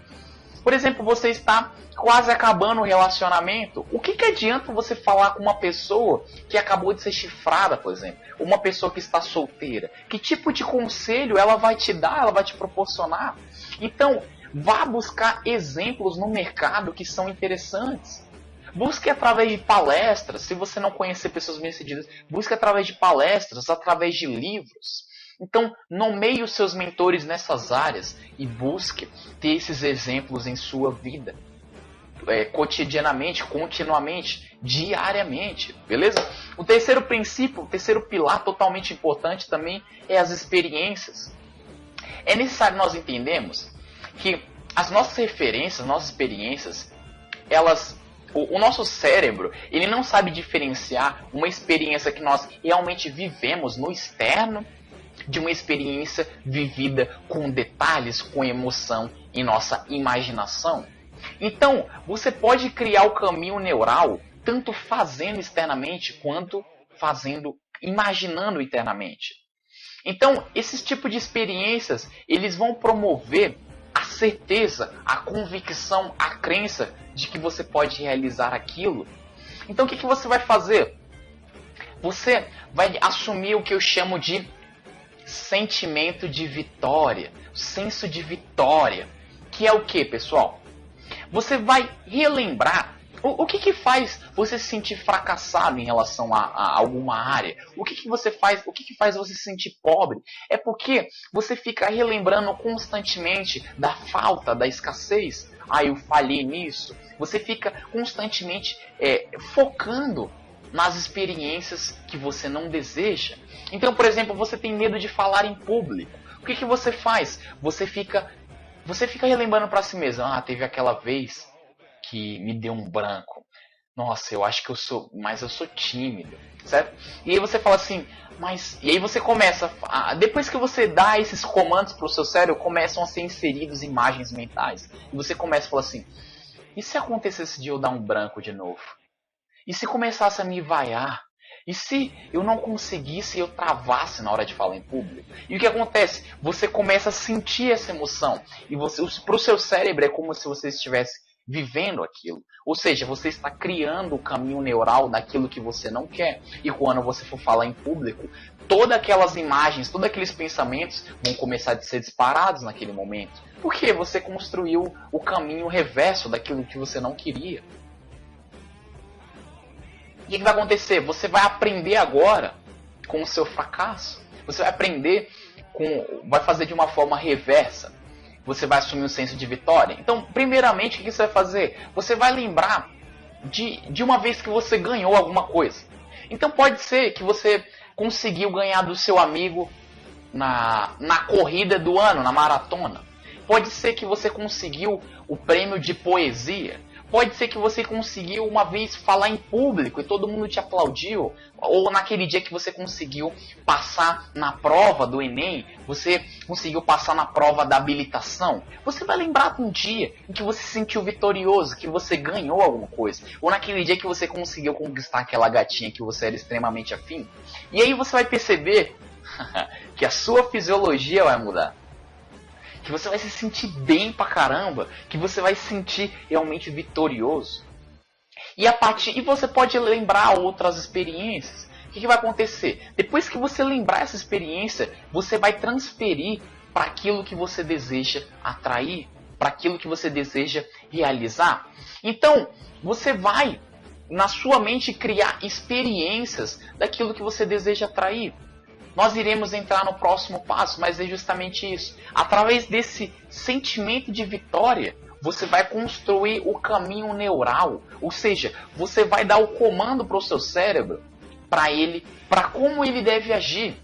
Por exemplo, você está quase acabando o relacionamento. O que adianta você falar com uma pessoa que acabou de ser chifrada, por exemplo? Uma pessoa que está solteira. Que tipo de conselho ela vai te dar, ela vai te proporcionar? Então, vá buscar exemplos no mercado que são interessantes. Busque através de palestras. Se você não conhecer pessoas bem-sucedidas, busque através de palestras, através de livros. Então, nomeie os seus mentores nessas áreas e busque ter esses exemplos em sua vida. Cotidianamente, continuamente, diariamente, beleza? O terceiro princípio, o terceiro pilar totalmente importante também é as experiências. É necessário nós entendermos que as nossas referências, nossas experiências, o nosso cérebro, ele não sabe diferenciar uma experiência que nós realmente vivemos no externo de uma experiência vivida com detalhes, com emoção em nossa imaginação. Então, você pode criar o caminho neural tanto fazendo externamente quanto imaginando internamente. Então, esses tipos de experiências, eles vão promover a certeza, a convicção, a crença de que você pode realizar aquilo. Então, o que você vai fazer? Você vai assumir o que eu chamo de sentimento de vitória, senso de vitória, que é o que, pessoal? Você vai relembrar o que faz você se sentir fracassado em relação a alguma área. O que faz você se sentir pobre? É porque você fica relembrando constantemente da falta, da escassez. Ah, eu falhei nisso. Você fica constantemente focando nas experiências que você não deseja. Então, por exemplo, você tem medo de falar em público. O que você faz? Você fica relembrando para si mesmo. Ah, teve aquela vez que me deu um branco. Nossa, eu acho que eu sou tímido, certo? E aí você fala assim, e aí você começa, depois que você dá esses comandos para o seu cérebro, começam a ser inseridos imagens mentais. E você começa a falar assim, e se acontecesse de eu dar um branco de novo? E se começasse a me vaiar? E se eu não conseguisse, eu travasse na hora de falar em público? E o que acontece? Você começa a sentir essa emoção. E para o seu cérebro é como se você estivesse vivendo aquilo. Ou seja, você está criando o caminho neural daquilo que você não quer. E quando você for falar em público, todas aquelas imagens, todos aqueles pensamentos vão começar a ser disparados naquele momento. Porque você construiu o caminho reverso daquilo que você não queria. E o que vai acontecer? Você vai aprender agora com o seu fracasso. Você vai aprender vai fazer de uma forma reversa. Você vai assumir um senso de vitória. Então, primeiramente, o que você vai fazer? Você vai lembrar de uma vez que você ganhou alguma coisa. Então, pode ser que você conseguiu ganhar do seu amigo na corrida do ano, na maratona. Pode ser que você conseguiu o prêmio de poesia. Pode ser que você conseguiu uma vez falar em público e todo mundo te aplaudiu. Ou naquele dia que você conseguiu passar na prova do Enem, você conseguiu passar na prova da habilitação. Você vai lembrar de um dia em que você se sentiu vitorioso, que você ganhou alguma coisa. Ou naquele dia que você conseguiu conquistar aquela gatinha que você era extremamente afim. E aí você vai perceber que a sua fisiologia vai mudar. Que você vai se sentir bem pra caramba, que você vai se sentir realmente vitorioso. E você pode lembrar outras experiências. O que vai acontecer? Depois que você lembrar essa experiência, você vai transferir para aquilo que você deseja atrair, para aquilo que você deseja realizar. Então, você vai, na sua mente, criar experiências daquilo que você deseja atrair. Nós iremos entrar no próximo passo, mas é justamente isso. Através desse sentimento de vitória, você vai construir o caminho neural. Ou seja, você vai dar o comando para o seu cérebro, para como ele deve agir.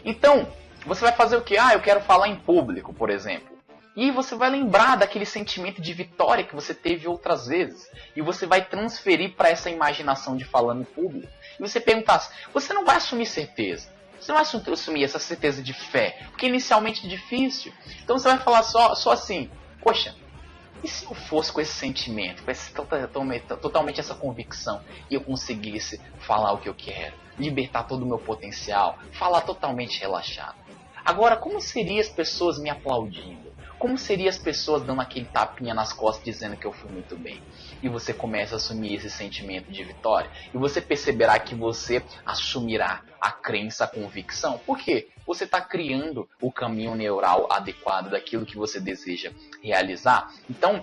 Então, você vai fazer o quê? Eu quero falar em público, por exemplo. E você vai lembrar daquele sentimento de vitória que você teve outras vezes. E você vai transferir para essa imaginação de falando em público. E você perguntar, você não vai assumir certeza. Você não vai assumir essa certeza de fé, porque inicialmente é difícil. Então você vai falar só assim, poxa, e se eu fosse com esse sentimento, com totalmente essa convicção, e eu conseguisse falar o que eu quero, libertar todo o meu potencial, falar totalmente relaxado? Agora, como seriam as pessoas me aplaudindo? Como seriam as pessoas dando aquele tapinha nas costas dizendo que eu fui muito bem? E você começa a assumir esse sentimento de vitória. E você perceberá que você assumirá a crença, a convicção. Por quê? Você está criando o caminho neural adequado daquilo que você deseja realizar. Então,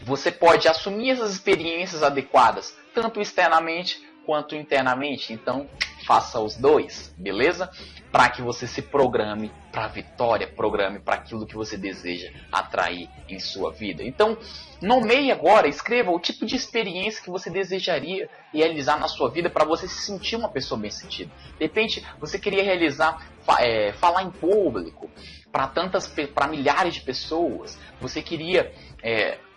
você pode assumir essas experiências adequadas, tanto externamente quanto internamente. Então, faça os dois, beleza? Para que você se programe para a vitória, programe para aquilo que você deseja atrair em sua vida. Então, nomeie agora, escreva o tipo de experiência que você desejaria realizar na sua vida para você se sentir uma pessoa bem-sucedida. De repente, você queria realizar, falar em público para milhares de pessoas. Você queria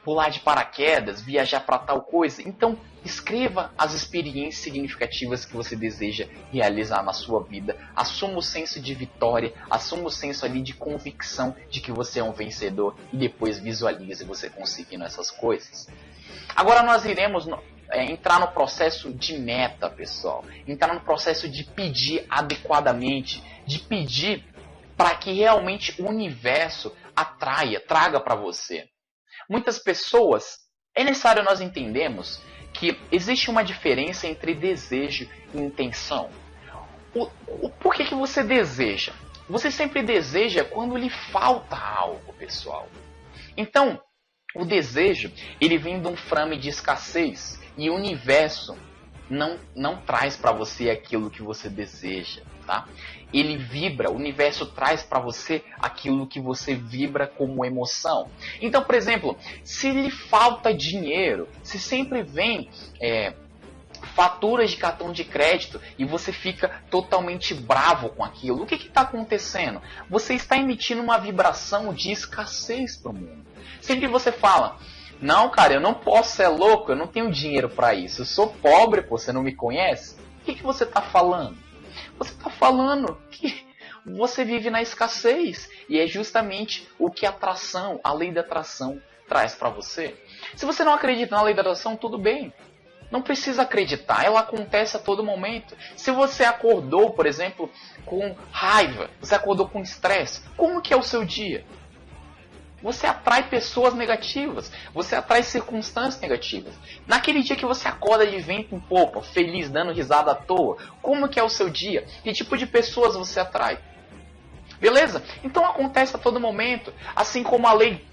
pular de paraquedas, viajar para tal coisa. Então, escreva as experiências significativas que você deseja realizar na sua vida. Assuma o senso de vitória, assuma o senso ali de convicção de que você é um vencedor e depois visualize você conseguindo essas coisas. Agora nós iremos entrar no processo de meta, pessoal. Entrar no processo de pedir adequadamente, de pedir para que realmente o universo traga para você. Muitas pessoas, é necessário nós entendermos que existe uma diferença entre desejo e intenção. Por que você deseja? Você sempre deseja quando lhe falta algo, pessoal. Então, o desejo, ele vem de um frame de escassez. E o universo não traz para você aquilo que você deseja, tá? Ele vibra, o universo traz para você aquilo que você vibra como emoção. Então, por exemplo, se lhe falta dinheiro, se sempre vem faturas de cartão de crédito e você fica totalmente bravo com aquilo, o que está acontecendo? Você está emitindo uma vibração de escassez para o mundo. Sempre você fala, não, cara, eu não posso, você é louco, eu não tenho dinheiro para isso, eu sou pobre, pô, você não me conhece? O que você está falando? Você está falando que você vive na escassez. E é justamente o que a lei da atração traz para você. Se você não acredita na lei da atração, tudo bem. Não precisa acreditar, ela acontece a todo momento. Se você acordou, por exemplo, com raiva, você acordou com estresse, como que é o seu dia? Você atrai pessoas negativas, você atrai circunstâncias negativas. Naquele dia que você acorda de vento em popa, feliz, dando risada à toa, como que é o seu dia? Que tipo de pessoas você atrai? Beleza? Então acontece a todo momento, assim como a lei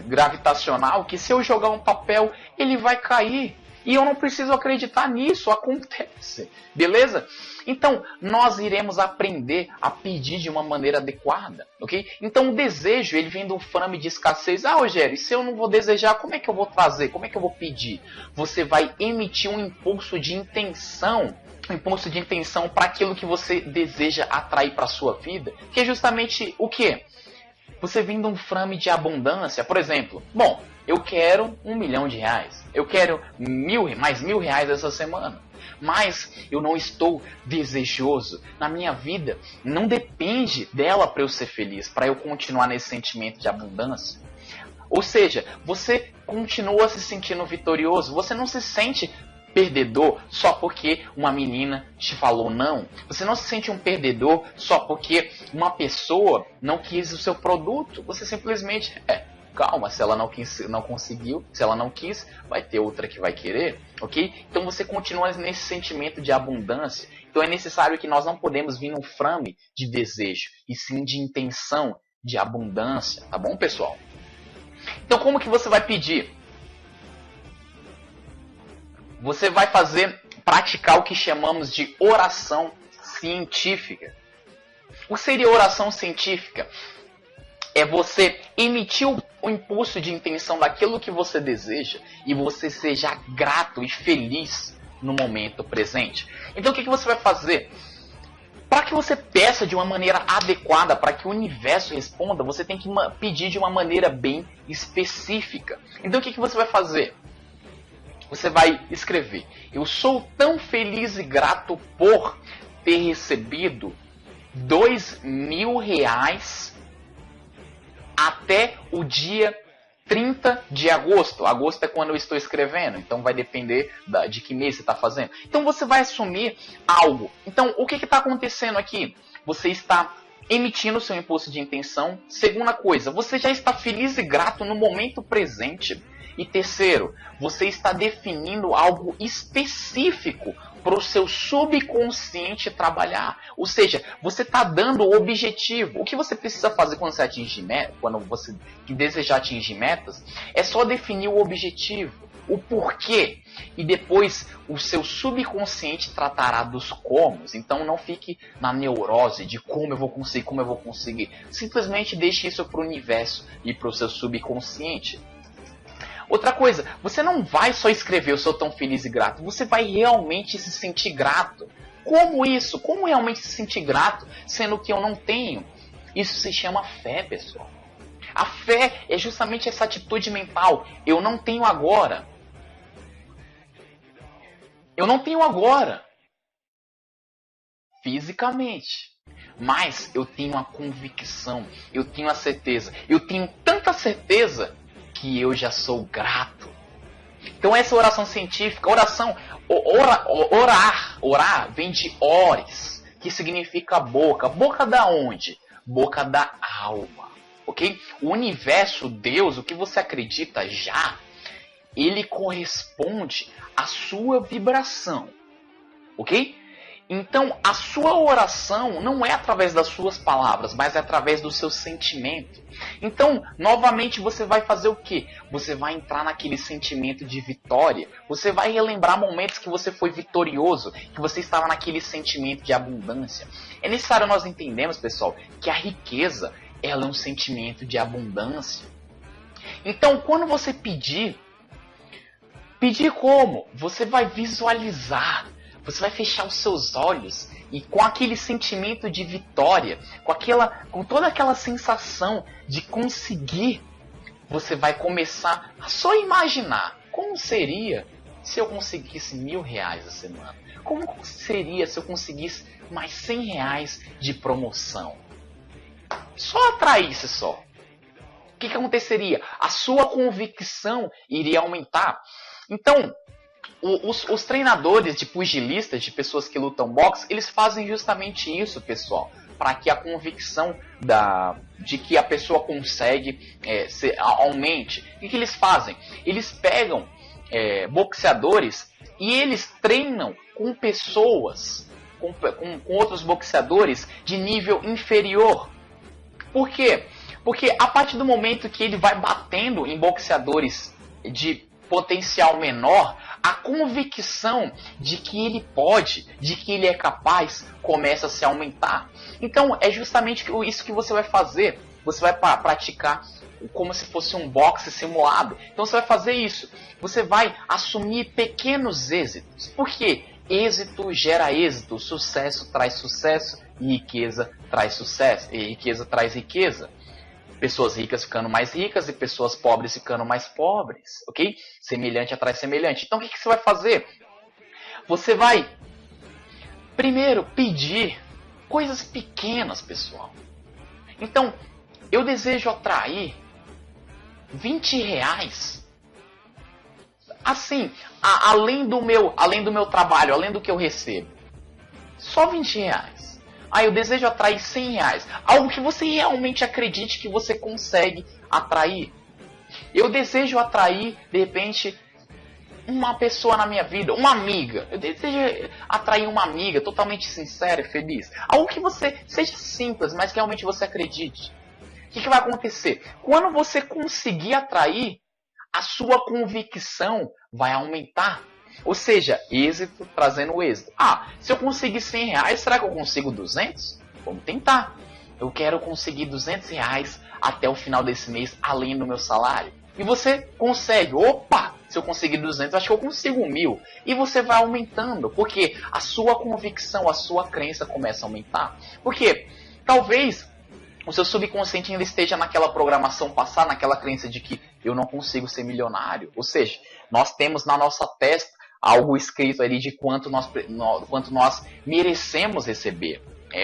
gravitacional, que se eu jogar um papel, ele vai cair. E eu não preciso acreditar nisso, acontece. Beleza? Então, nós iremos aprender a pedir de uma maneira adequada, ok? Então, o desejo, ele vem do frame de escassez. Ah, Rogério, e se eu não vou desejar, como é que eu vou trazer? Como é que eu vou pedir? Você vai emitir um impulso de intenção para aquilo que você deseja atrair para a sua vida, que é justamente o quê? Você vem de um frame de abundância, por exemplo, bom, eu quero R$1 milhão, eu quero mais R$1.000 essa semana, mas eu não estou desejoso. Na minha vida, não depende dela para eu ser feliz, para eu continuar nesse sentimento de abundância. Ou seja, você continua se sentindo vitorioso, você não se sente perdedor só porque uma menina te falou não. Você não se sente um perdedor só porque uma pessoa não quis o seu produto. Você simplesmente, calma, se ela não conseguiu, se ela não quis, vai ter outra que vai querer, ok? Então você continua nesse sentimento de abundância. Então é necessário que nós não podemos vir num frame de desejo, e sim de intenção de abundância, tá bom, pessoal? Então como que você vai pedir? Você vai praticar o que chamamos de oração científica. O que seria oração científica? É você emitir o impulso de intenção daquilo que você deseja e você seja grato e feliz no momento presente. Então o que você vai fazer? Para que você peça de uma maneira adequada, para que o universo responda, você tem que pedir de uma maneira bem específica. Então o que você vai fazer? Você vai escrever: eu sou tão feliz e grato por ter recebido R$2.000 até o dia 30 de agosto. Agosto é quando eu estou escrevendo, então vai depender de que mês você está fazendo. Então você vai assumir algo. Então o que está acontecendo aqui? Você está emitindo seu impulso de intenção. Segunda coisa, você já está feliz e grato no momento presente. E terceiro, você está definindo algo específico para o seu subconsciente trabalhar. Ou seja, você está dando o objetivo. O que você precisa fazer quando você desejar atingir metas, é só definir o objetivo, o porquê. E depois o seu subconsciente tratará dos comos. Então não fique na neurose de como eu vou conseguir. Simplesmente deixe isso para o universo e para o seu subconsciente. Outra coisa, você não vai só escrever eu sou tão feliz e grato, você vai realmente se sentir grato. Como isso? Como realmente se sentir grato, sendo que eu não tenho? Isso se chama fé, pessoal. A fé é justamente essa atitude mental. Eu não tenho agora. Eu não tenho agora. Fisicamente. Mas eu tenho a convicção, eu tenho a certeza. Eu tenho tanta certeza que eu já sou grato. Então essa é a oração científica. Orar vem de ores, que significa boca. Boca da onde? Boca da alma, ok? O universo, Deus, o que você acredita ele corresponde à sua vibração, ok? Então, a sua oração não é através das suas palavras, mas é através do seu sentimento. Então, novamente, você vai fazer o quê? Você vai entrar naquele sentimento de vitória. Você vai relembrar momentos que você foi vitorioso, que você estava naquele sentimento de abundância. É necessário nós entendermos, pessoal, que a riqueza, ela é um sentimento de abundância. Então, quando você pedir como? Você vai visualizar. Você vai fechar os seus olhos e com aquele sentimento de vitória, com toda aquela sensação de conseguir, você vai começar a só imaginar como seria se eu conseguisse R$1.000 a semana. Como seria se eu conseguisse mais R$100 de promoção? Só atraísse só. O que aconteceria? A sua convicção iria aumentar. Então, os treinadores de pugilistas, de pessoas que lutam boxe, eles fazem justamente isso, pessoal, para que a convicção de que a pessoa consegue aumente. O que eles fazem? Eles pegam boxeadores e eles treinam com pessoas, com outros boxeadores de nível inferior. Por quê? Porque a partir do momento que ele vai batendo em boxeadores de potencial menor, a convicção de que ele pode, de que ele é capaz, começa a se aumentar. Então é justamente isso que você vai fazer. Você vai praticar como se fosse um boxe simulado. Então você vai fazer isso. Você vai assumir pequenos êxitos. Por quê? Êxito gera êxito. Sucesso traz sucesso. E riqueza traz sucesso. E riqueza traz riqueza. Pessoas ricas ficando mais ricas e pessoas pobres ficando mais pobres. Ok? Semelhante atrai semelhante. Então o que você vai fazer? Você vai primeiro pedir coisas pequenas, pessoal. Então, eu desejo atrair R$20. Assim, além do meu trabalho, além do que eu recebo. Só R$20. Eu desejo atrair R$100. Algo que você realmente acredite que você consegue atrair. Eu desejo atrair, de repente, uma pessoa na minha vida, uma amiga. Eu desejo atrair uma amiga totalmente sincera e feliz. Algo que você seja simples, mas que realmente você acredite. O que vai acontecer? Quando você conseguir atrair, a sua convicção vai aumentar. Ou seja, êxito trazendo êxito. Se eu conseguir R$100, será que eu consigo 200? Vamos tentar. Eu quero conseguir R$200 até o final desse mês, além do meu salário. E você consegue. Opa! Se eu conseguir 200, acho que eu consigo 1.000. E você vai aumentando. Porque a sua convicção, a sua crença começa a aumentar. Porque talvez o seu subconsciente ainda esteja naquela programação passada, naquela crença de que eu não consigo ser milionário. Ou seja, nós temos na nossa testa algo escrito ali de quanto nós merecemos receber.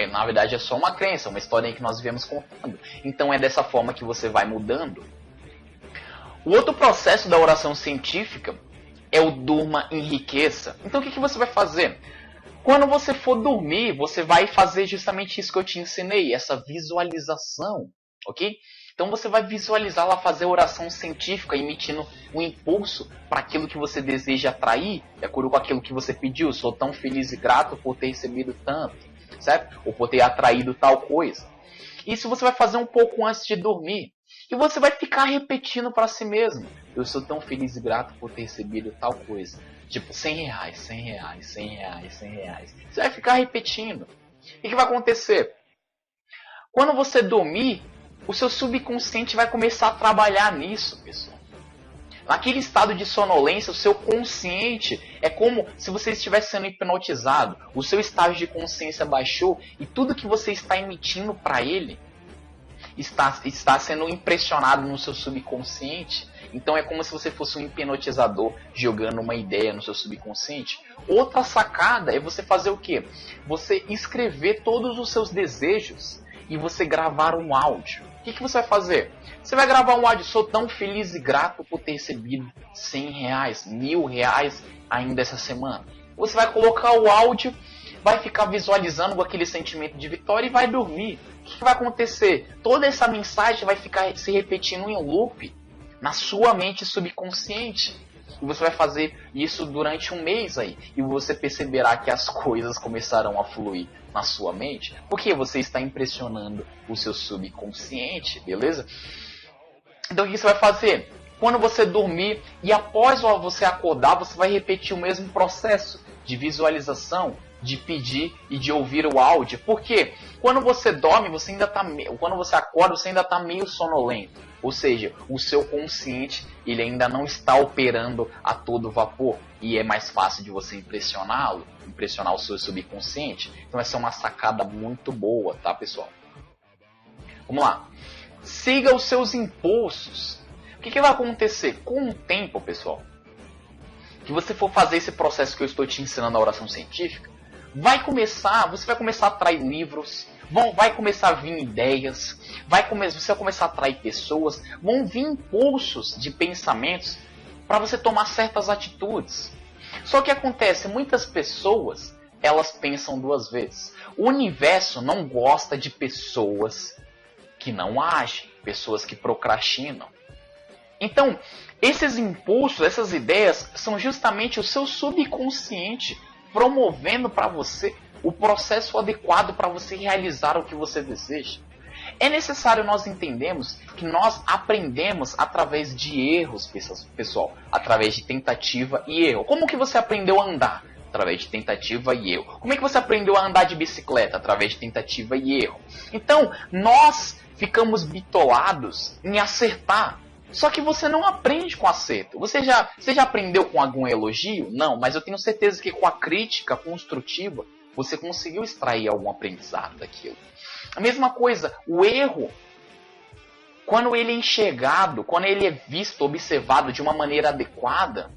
Na verdade é só uma crença, uma história que nós vivemos contando. Então é dessa forma que você vai mudando. O outro processo da oração científica é o durma enriqueça. Então o que você vai fazer? Quando você for dormir, você vai fazer justamente isso que eu te ensinei, essa visualização, ok? Então você vai visualizar lá, fazer oração científica, emitindo um impulso para aquilo que você deseja atrair, de acordo com aquilo que você pediu. Sou tão feliz e grato por ter recebido tanto, certo? Ou por ter atraído tal coisa. Isso você vai fazer um pouco antes de dormir. E você vai ficar repetindo para si mesmo. Eu sou tão feliz e grato por ter recebido tal coisa. Tipo, R$100, R$100, R$100, R$100. Você vai ficar repetindo. E o que vai acontecer? Quando você dormir, o seu subconsciente vai começar a trabalhar nisso, pessoal. Naquele estado de sonolência, o seu consciente é como se você estivesse sendo hipnotizado. O seu estágio de consciência baixou e tudo que você está emitindo para ele está sendo impressionado no seu subconsciente. Então é como se você fosse um hipnotizador jogando uma ideia no seu subconsciente. Outra sacada é você fazer o quê? Você escrever todos os seus desejos e você gravar um áudio. O que você vai fazer? Você vai gravar um áudio. Sou tão feliz e grato por ter recebido R$100, R$1.000 ainda essa semana. Você vai colocar o áudio, vai ficar visualizando com aquele sentimento de vitória e vai dormir. O que vai acontecer? Toda essa mensagem vai ficar se repetindo em loop na sua mente subconsciente. E você vai fazer isso durante um mês aí. E você perceberá que as coisas começarão a fluir na sua mente. Porque você está impressionando o seu subconsciente, beleza? Então o que você vai fazer? Quando você dormir e após você acordar, você vai repetir o mesmo processo de visualização, de pedir e de ouvir o áudio. Porque quando você dorme, quando você acorda, você ainda está meio sonolento. Ou seja, o seu consciente ele ainda não está operando a todo vapor. E é mais fácil de você impressionar o seu subconsciente. Então essa é uma sacada muito boa, tá, pessoal? Vamos lá. Siga os seus impulsos. O que vai acontecer? Com o tempo, pessoal, que você for fazer esse processo que eu estou te ensinando na oração científica, você vai começar a atrair livros, vai começar a vir ideias, você vai começar a atrair pessoas, vão vir impulsos de pensamentos para você tomar certas atitudes. Só que acontece, muitas pessoas, elas pensam duas vezes. O universo não gosta de pessoas que não agem, pessoas que procrastinam. Então, esses impulsos, essas ideias, são justamente o seu subconsciente promovendo para você o processo adequado para você realizar o que você deseja. É necessário nós entendermos que nós aprendemos através de erros, pessoal, através de tentativa e erro. Como que você aprendeu a andar? Através de tentativa e erro. Como é que você aprendeu a andar de bicicleta? Através de tentativa e erro. Então, nós ficamos bitolados em acertar. Só que você não aprende com acerto. Você já aprendeu com algum elogio? Não, mas eu tenho certeza que com a crítica construtiva, você conseguiu extrair algum aprendizado daquilo. A mesma coisa, o erro, quando ele é enxergado, quando ele é visto, observado de uma maneira adequada,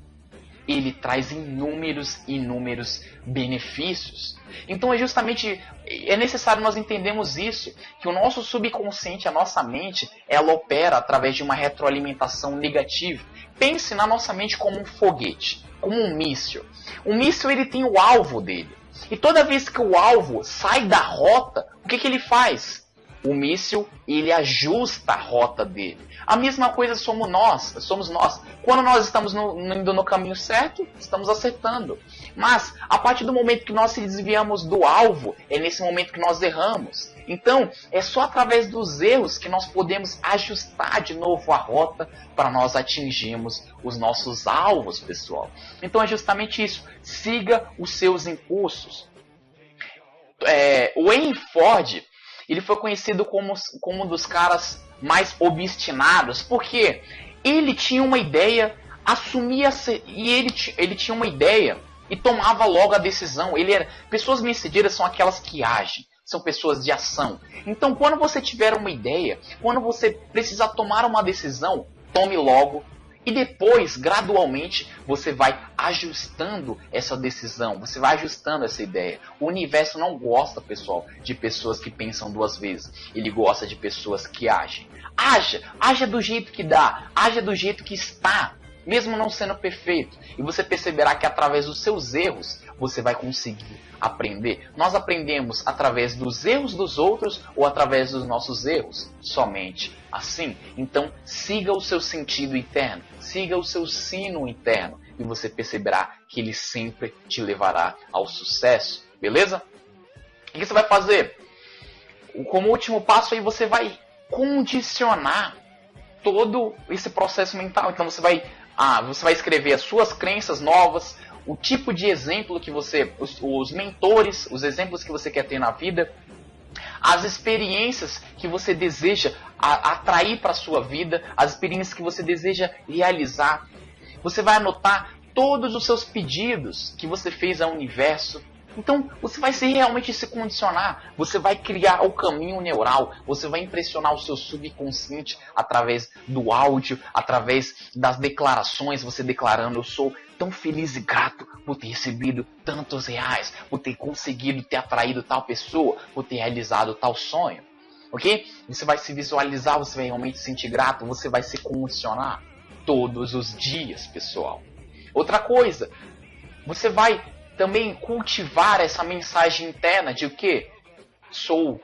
ele traz inúmeros benefícios. Então é necessário nós entendermos isso, que o nosso subconsciente, a nossa mente, ela opera através de uma retroalimentação negativa. Pense na nossa mente como um foguete, como um míssil. O míssil ele tem o alvo dele. E toda vez que o alvo sai da rota, o que ele faz? O míssil, ele ajusta a rota dele. A mesma coisa somos nós. Quando nós estamos indo no caminho certo, estamos acertando. Mas, a partir do momento que nós se desviamos do alvo, é nesse momento que nós erramos. Então, é só através dos erros que nós podemos ajustar de novo a rota para nós atingirmos os nossos alvos, pessoal. Então, é justamente isso. Siga os seus impulsos. O Henry Ford, ele foi conhecido como um dos caras mais obstinados, porque ele tinha uma ideia, ele tinha uma ideia e tomava logo a decisão. Pessoas bem-sucedidas são aquelas que agem, são pessoas de ação. Então, quando você tiver uma ideia, quando você precisar tomar uma decisão, tome logo. E depois, gradualmente, você vai ajustando essa decisão, você vai ajustando essa ideia. O universo não gosta, pessoal, de pessoas que pensam duas vezes. Ele gosta de pessoas que agem. Haja do jeito que dá, haja do jeito que está, mesmo não sendo perfeito. E você perceberá que através dos seus erros, você vai conseguir aprender. Nós aprendemos através dos erros dos outros ou através dos nossos erros? Somente assim. Então, siga o seu sentido interno, siga o seu sino interno e você perceberá que ele sempre te levará ao sucesso. Beleza? O que você vai fazer? Como último passo aí, você vai condicionar todo esse processo mental. Então, você vai escrever as suas crenças novas, o tipo de exemplo que os mentores, os exemplos que você quer ter na vida, as experiências que você deseja atrair para a sua vida, as experiências que você deseja realizar. Você vai anotar todos os seus pedidos que você fez ao universo. Então, você vai realmente se condicionar, você vai criar o caminho neural, você vai impressionar o seu subconsciente através do áudio, através das declarações, você declarando: eu sou tão feliz e grato por ter recebido tantos reais, por ter conseguido ter atraído tal pessoa, por ter realizado tal sonho. Ok? Você vai se visualizar, você vai realmente se sentir grato, você vai se condicionar todos os dias, pessoal. Outra coisa, você vai também cultivar essa mensagem interna de o quê? Sou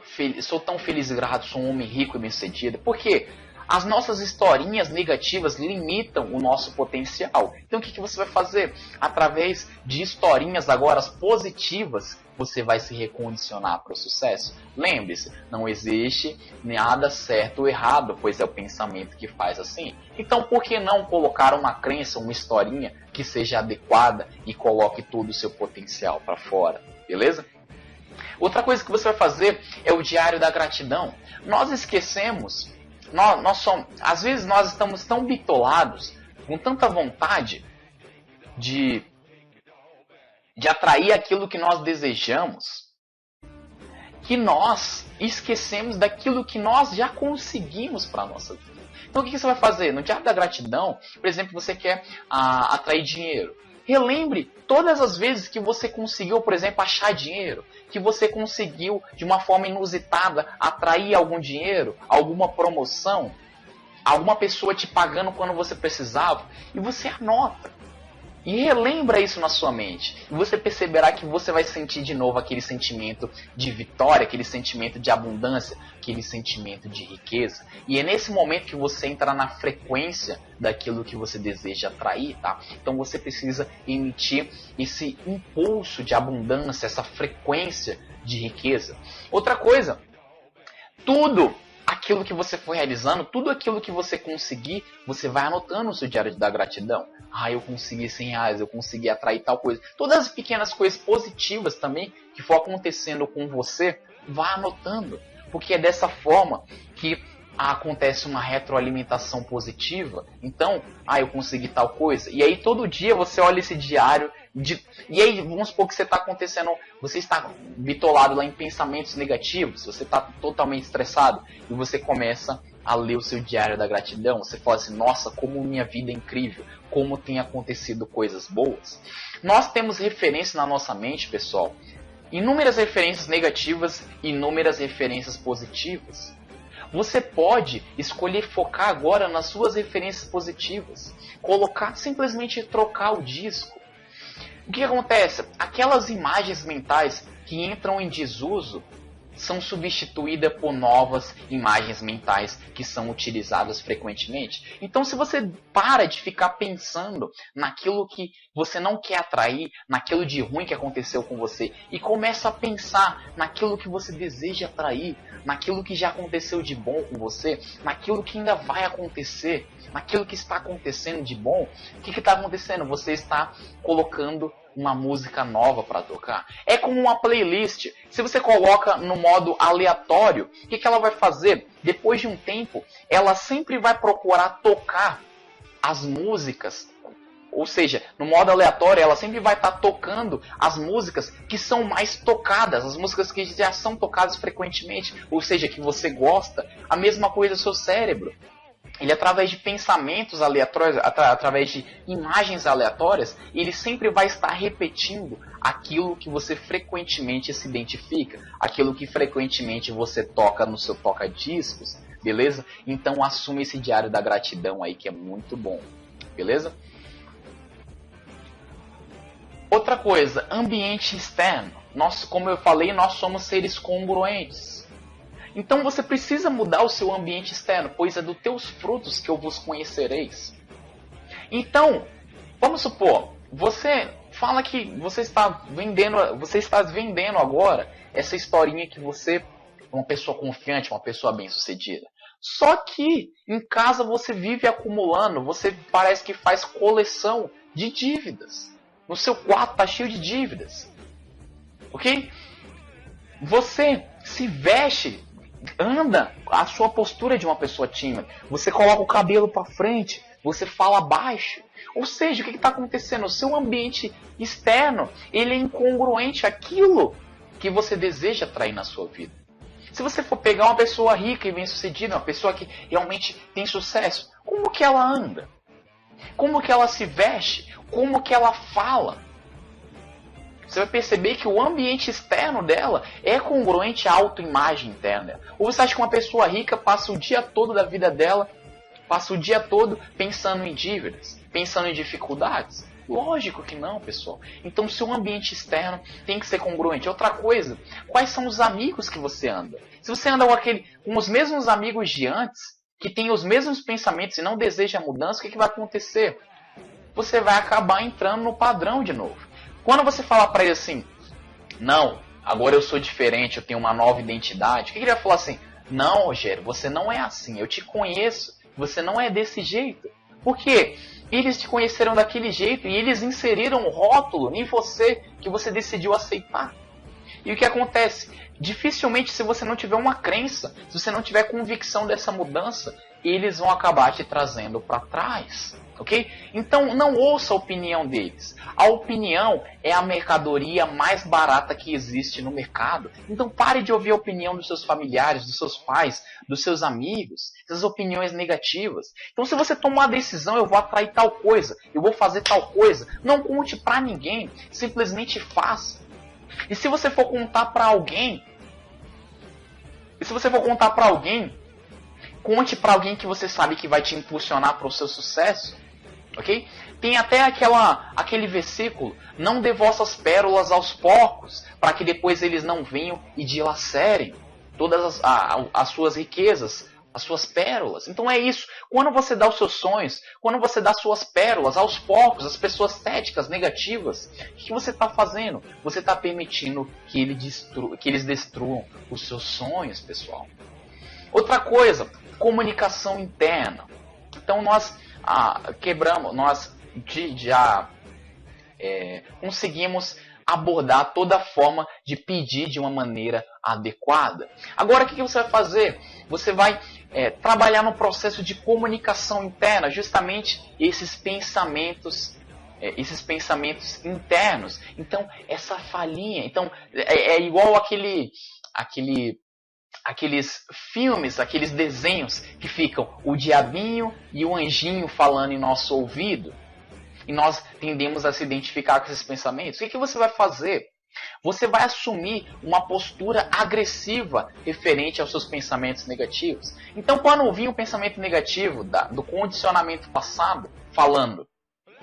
tão feliz e grato, sou um homem rico e bem-sucedido. Por quê? As nossas historinhas negativas limitam o nosso potencial. Então o que você vai fazer? Através de historinhas agora positivas, você vai se recondicionar para o sucesso. Lembre-se, não existe nada certo ou errado, pois é o pensamento que faz assim. Então por que não colocar uma crença, uma historinha que seja adequada e coloque todo o seu potencial para fora? Beleza? Outra coisa que você vai fazer é o diário da gratidão. Nós esquecemos... às vezes nós estamos tão bitolados, com tanta vontade de atrair aquilo que nós desejamos, que nós esquecemos daquilo que nós já conseguimos para a nossa vida. Então o que você vai fazer? No diário da gratidão, por exemplo, você quer atrair dinheiro. Relembre todas as vezes que você conseguiu, por exemplo, achar dinheiro, que você conseguiu, de uma forma inusitada, atrair algum dinheiro, alguma promoção, alguma pessoa te pagando quando você precisava, e você anota. E relembra isso na sua mente. E você perceberá que você vai sentir de novo aquele sentimento de vitória, aquele sentimento de abundância, aquele sentimento de riqueza. E é nesse momento que você entra na frequência daquilo que você deseja atrair, tá? Então você precisa emitir esse impulso de abundância, essa frequência de riqueza. Outra coisa, tudo aquilo que você for realizando, tudo aquilo que você conseguir, você vai anotando no seu diário da gratidão. Eu consegui R$100, eu consegui atrair tal coisa. Todas as pequenas coisas positivas também que for acontecendo com você, vá anotando. Porque é dessa forma que acontece uma retroalimentação positiva. Então, eu consegui tal coisa. E aí todo dia você olha esse diário. E aí vamos supor que você está bitolado lá em pensamentos negativos. Você está totalmente estressado. E você começa a ler o seu diário da gratidão. Você fala assim, nossa, como minha vida é incrível. Como tem acontecido coisas boas. Nós temos referência na nossa mente, pessoal. Inúmeras referências negativas e inúmeras referências positivas. Você pode escolher focar agora nas suas referências positivas. Simplesmente trocar o disco. O que acontece? Aquelas imagens mentais que entram em desuso são substituídas por novas imagens mentais que são utilizadas frequentemente. Então, se você para de ficar pensando naquilo que você não quer atrair, naquilo de ruim que aconteceu com você, e começa a pensar naquilo que você deseja atrair, naquilo que já aconteceu de bom com você, naquilo que ainda vai acontecer, naquilo que está acontecendo de bom, o que está acontecendo? Você está colocando uma música nova para tocar. É como uma playlist. Se você coloca no modo aleatório, o que ela vai fazer? Depois de um tempo, ela sempre vai procurar tocar as músicas. Ou seja, no modo aleatório, ela sempre vai estar tocando as músicas que são mais tocadas, as músicas que já são tocadas frequentemente, ou seja, que você gosta. A mesma coisa do seu cérebro. Ele, através de pensamentos aleatórios, através de imagens aleatórias, ele sempre vai estar repetindo aquilo que você frequentemente se identifica, aquilo que frequentemente você toca no seu toca-discos, beleza? Então assume esse diário da gratidão aí que é muito bom, beleza? Outra coisa, ambiente externo. Nós, como eu falei, nós somos seres congruentes. Então você precisa mudar o seu ambiente externo, pois é dos teus frutos que eu vos conhecereis. Então, vamos supor, você fala que você está vendendo agora essa historinha que você é uma pessoa confiante, uma pessoa bem-sucedida. Só que em casa você vive acumulando, você parece que faz coleção de dívidas. No seu quarto está cheio de dívidas. Ok? Você se veste, anda, a sua postura de uma pessoa tímida. Você coloca o cabelo para frente, você fala baixo. Ou seja, o que está acontecendo? O seu ambiente externo, ele é incongruente àquilo que você deseja atrair na sua vida. Se você for pegar uma pessoa rica e bem-sucedida, uma pessoa que realmente tem sucesso, como que ela anda? Como que ela se veste? Como que ela fala? Você vai perceber que o ambiente externo dela é congruente à autoimagem interna. Ou você acha que uma pessoa rica passa o dia todo da vida dela, passa o dia todo pensando em dívidas, pensando em dificuldades? Lógico que não, pessoal. Então, seu ambiente externo tem que ser congruente. Outra coisa, quais são os amigos que você anda? Se você anda com os mesmos amigos de antes, que tem os mesmos pensamentos e não deseja mudança, o que vai acontecer? Você vai acabar entrando no padrão de novo. Quando você falar para ele assim, não, agora eu sou diferente, eu tenho uma nova identidade, o que ele vai falar assim? Não, Rogério, você não é assim, eu te conheço, você não é desse jeito. Por quê? Eles te conheceram daquele jeito e eles inseriram um rótulo em você que você decidiu aceitar. E o que acontece? Dificilmente, se você não tiver uma crença, se você não tiver convicção dessa mudança, eles vão acabar te trazendo para trás. Ok? Então, não ouça a opinião deles. A opinião é a mercadoria mais barata que existe no mercado. Então, pare de ouvir a opinião dos seus familiares, dos seus pais, dos seus amigos, essas opiniões negativas. Então, se você tomar a decisão, eu vou atrair tal coisa, eu vou fazer tal coisa, não conte para ninguém, simplesmente faça. E se você for contar para alguém, conte para alguém que você sabe que vai te impulsionar para o seu sucesso. Ok? Tem até aquele versículo, não dê vossas pérolas aos porcos, para que depois eles não venham e dilacerem todas as suas riquezas, as suas pérolas. Então é isso, quando você dá os seus sonhos, quando você dá suas pérolas aos porcos, às pessoas céticas, negativas, o que você está fazendo? Você está permitindo que eles destruam os seus sonhos, pessoal. Outra coisa, comunicação interna. Então nós conseguimos abordar toda forma de pedir de uma maneira adequada. Agora, o que você vai fazer? Você vai trabalhar no processo de comunicação interna, justamente esses pensamentos internos. Então, essa falhinha, então é igual aqueles filmes, aqueles desenhos que ficam o diabinho e o anjinho falando em nosso ouvido. E nós tendemos a se identificar com esses pensamentos. O que você vai fazer? Você vai assumir uma postura agressiva referente aos seus pensamentos negativos. Então, quando vir um pensamento negativo do condicionamento passado, falando: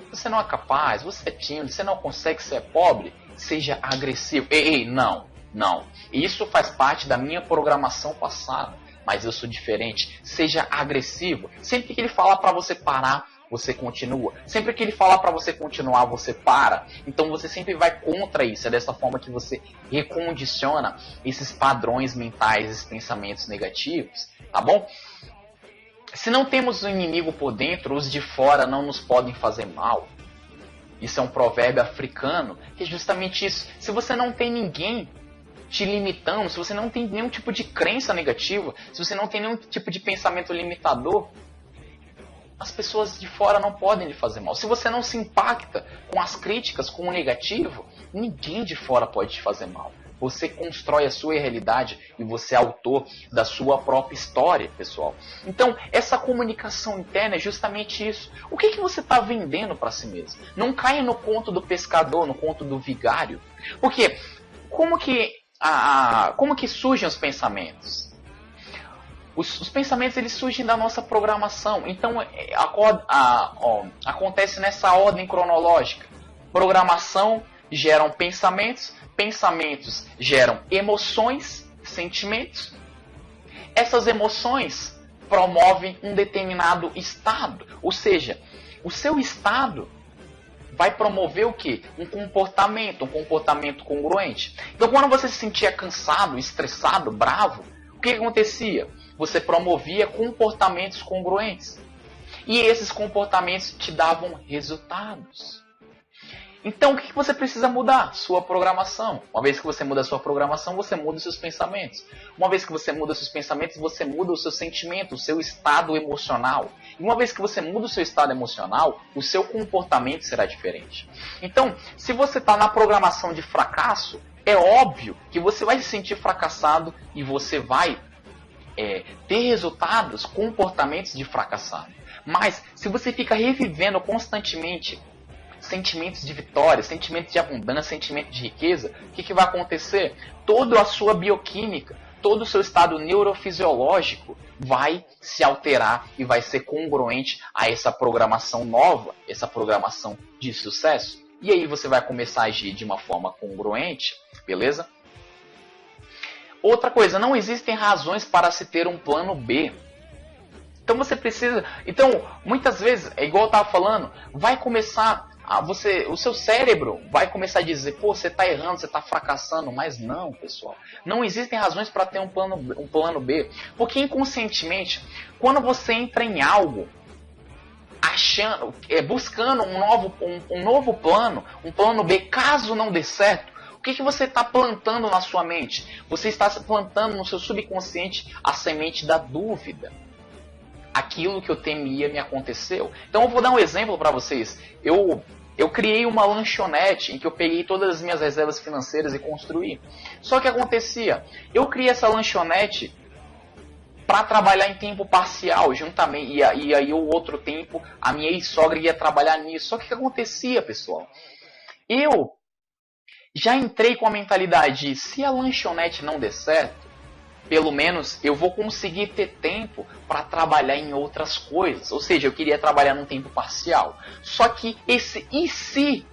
você não é capaz, você é tímido, você não consegue, você é pobre, seja agressivo. Ei, não. Isso faz parte da minha programação passada, mas eu sou diferente. Seja agressivo. Sempre que ele falar para você parar, você continua. Sempre que ele falar para você continuar, você para. Então você sempre vai contra isso. É dessa forma que você recondiciona esses padrões mentais, esses pensamentos negativos. Tá bom? Se não temos um inimigo por dentro, os de fora não nos podem fazer mal. Isso é um provérbio africano, que é justamente isso. Se você não tem ninguém te limitando, se você não tem nenhum tipo de crença negativa, se você não tem nenhum tipo de pensamento limitador, as pessoas de fora não podem lhe fazer mal. Se você não se impacta com as críticas, com o negativo, ninguém de fora pode te fazer mal. Você constrói a sua realidade e você é autor da sua própria história, pessoal. Então, essa comunicação interna é justamente isso. O que você está vendendo para si mesmo? Não caia no conto do pescador, no conto do vigário. Porque como que surgem os pensamentos? Os pensamentos eles surgem da nossa programação. Então, acontece nessa ordem cronológica. Programação geram pensamentos, pensamentos geram emoções, sentimentos. Essas emoções promovem um determinado estado. Ou seja, o seu estado vai promover o quê? Um comportamento congruente. Então, quando você se sentia cansado, estressado, bravo, o que acontecia? Você promovia comportamentos congruentes. E esses comportamentos te davam resultados. Então, o que você precisa mudar? Sua programação. Uma vez que você muda a sua programação, você muda os seus pensamentos. Uma vez que você muda os seus pensamentos, você muda o seu sentimento, o seu estado emocional. E uma vez que você muda o seu estado emocional, o seu comportamento será diferente. Então, se você está na programação de fracasso, é óbvio que você vai se sentir fracassado e você vai ter resultados, comportamentos de fracassado. Mas, se você fica revivendo constantemente sentimentos de vitória, sentimentos de abundância, sentimentos de riqueza, o que vai acontecer? Toda a sua bioquímica, todo o seu estado neurofisiológico vai se alterar e vai ser congruente a essa programação nova, essa programação de sucesso. E aí você vai começar a agir de uma forma congruente, beleza? Outra coisa, não existem razões para se ter um plano B. Então você precisa... Então, muitas vezes, é igual eu estava falando, vai começar... o seu cérebro vai começar a dizer, pô, você está errando, você está fracassando. Mas não, pessoal. Não existem razões para ter um plano B. Porque inconscientemente, quando você entra em algo, buscando um novo plano, um plano B, caso não dê certo, o que você está plantando na sua mente? Você está plantando no seu subconsciente a semente da dúvida. Aquilo que eu temia me aconteceu. Então eu vou dar um exemplo para vocês. Eu criei uma lanchonete em que eu peguei todas as minhas reservas financeiras e construí. Só que acontecia, eu criei essa lanchonete para trabalhar em tempo parcial, juntamente, e aí o outro tempo a minha ex-sogra ia trabalhar nisso. Só que o que acontecia, pessoal? Eu já entrei com a mentalidade de, se a lanchonete não der certo, pelo menos eu vou conseguir ter tempo para trabalhar em outras coisas. Ou seja, eu queria trabalhar num tempo parcial. Só que esse e se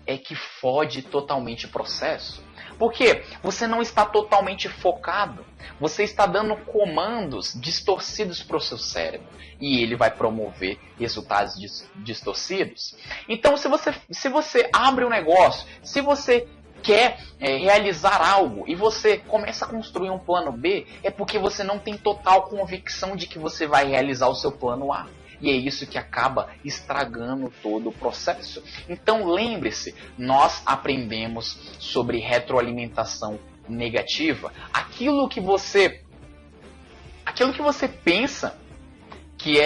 é que fode totalmente o processo. Porque você não está totalmente focado. Você está dando comandos distorcidos para o seu cérebro. E ele vai promover resultados distorcidos. Então, se você abre um negócio, se você quer realizar algo e você começa a construir um plano B, é porque você não tem total convicção de que você vai realizar o seu plano A. E é isso que acaba estragando todo o processo. Então lembre-se, nós aprendemos sobre retroalimentação negativa. Aquilo que você pensa que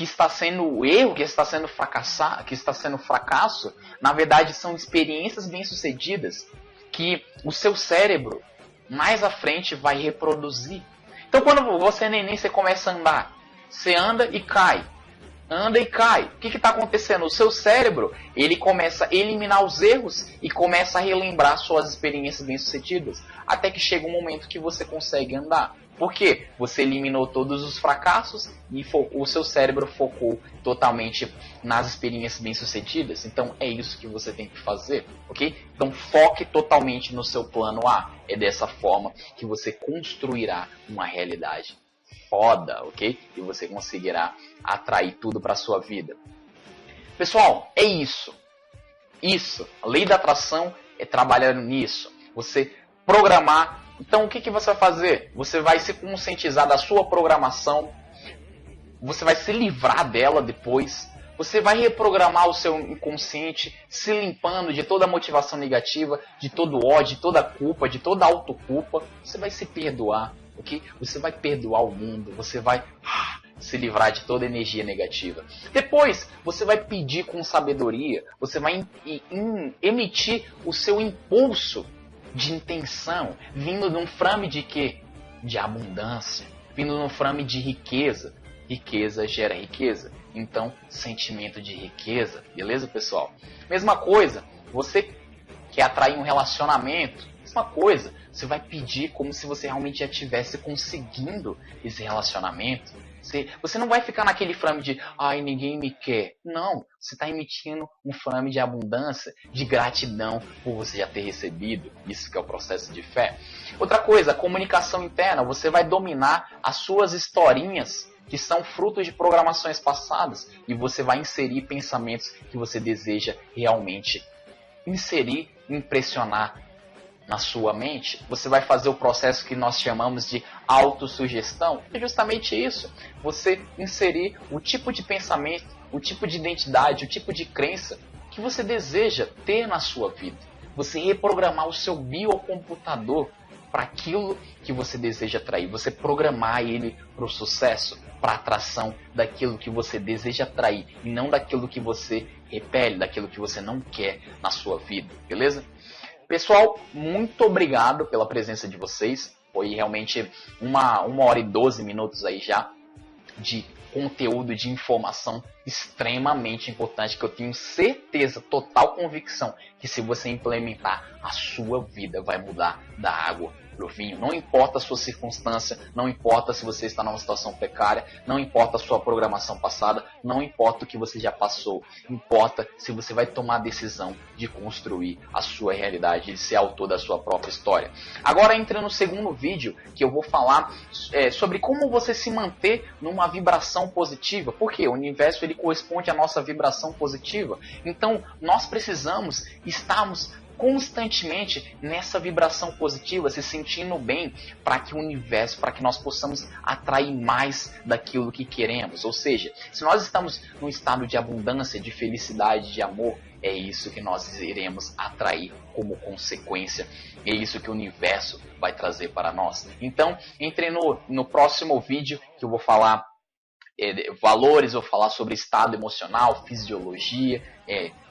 está sendo erro, que está sendo fracasso, na verdade são experiências bem-sucedidas que o seu cérebro mais à frente vai reproduzir. Então quando você é neném, você começa a andar. Você anda e cai. Anda e cai. O que está acontecendo? O seu cérebro, ele começa a eliminar os erros e começa a relembrar suas experiências bem-sucedidas. Até que chega um momento que você consegue andar. Por quê? Você eliminou todos os fracassos e o seu cérebro focou totalmente nas experiências bem-sucedidas. Então é isso que você tem que fazer, ok? Então foque totalmente no seu plano A. É dessa forma que você construirá uma realidade foda, ok? E você conseguirá atrair tudo para a sua vida. Pessoal, é isso. A lei da atração é trabalhar nisso. Você programar. Então o que você vai fazer? Você vai se conscientizar da sua programação. Você vai se livrar dela depois. Você vai reprogramar o seu inconsciente, se limpando de toda a motivação negativa, de todo o ódio, de toda a culpa, de toda a autoculpa. Você vai se perdoar. Okay? Você vai perdoar o mundo, você vai se livrar de toda energia negativa. Depois, você vai pedir com sabedoria, você vai emitir o seu impulso de intenção, vindo num frame de quê? De abundância, vindo num frame de riqueza. Riqueza gera riqueza. Então, sentimento de riqueza, beleza, pessoal? Mesma coisa, você quer atrair um relacionamento, mesma coisa. Você vai pedir como se você realmente já estivesse conseguindo esse relacionamento. Você não vai ficar naquele frame de ai, ninguém me quer. Não, você está emitindo um frame de abundância, de gratidão por você já ter recebido. Isso que é o processo de fé. Outra coisa, a comunicação interna. Você vai dominar as suas historinhas que são frutos de programações passadas e você vai inserir pensamentos que você deseja realmente inserir, impressionar na sua mente. Você vai fazer o processo que nós chamamos de autossugestão. É justamente isso. Você inserir o tipo de pensamento, o tipo de identidade, o tipo de crença que você deseja ter na sua vida. Você reprogramar o seu biocomputador para aquilo que você deseja atrair. Você programar ele para o sucesso, para a atração daquilo que você deseja atrair e não daquilo que você repele, daquilo que você não quer na sua vida. Beleza? Pessoal, muito obrigado pela presença de vocês. Foi realmente 1h12 minutos aí já de conteúdo, de informação extremamente importante que eu tenho certeza, total convicção que se você implementar, a sua vida vai mudar da água pro vinho. Não importa a sua circunstância, não importa se você está numa situação precária, não importa a sua programação passada, não importa o que você já passou. Importa se você vai tomar a decisão de construir a sua realidade, de ser autor da sua própria história. Agora entra no segundo vídeo que eu vou falar sobre como você se manter numa vibração positiva. Porque o universo ele corresponde à nossa vibração positiva. Então nós precisamos estarmos constantemente nessa vibração positiva, se sentindo bem para que o universo, para que nós possamos atrair mais daquilo que queremos. Ou seja, se nós estamos num estado de abundância, de felicidade, de amor, é isso que nós iremos atrair como consequência. É isso que o universo vai trazer para nós. Então, entre no próximo vídeo que eu vou falar valores, vou falar sobre estado emocional, fisiologia,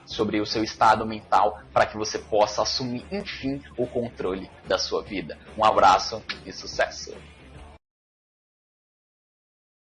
sobre o seu estado mental, para que você possa assumir, enfim, o controle da sua vida. Um abraço e sucesso!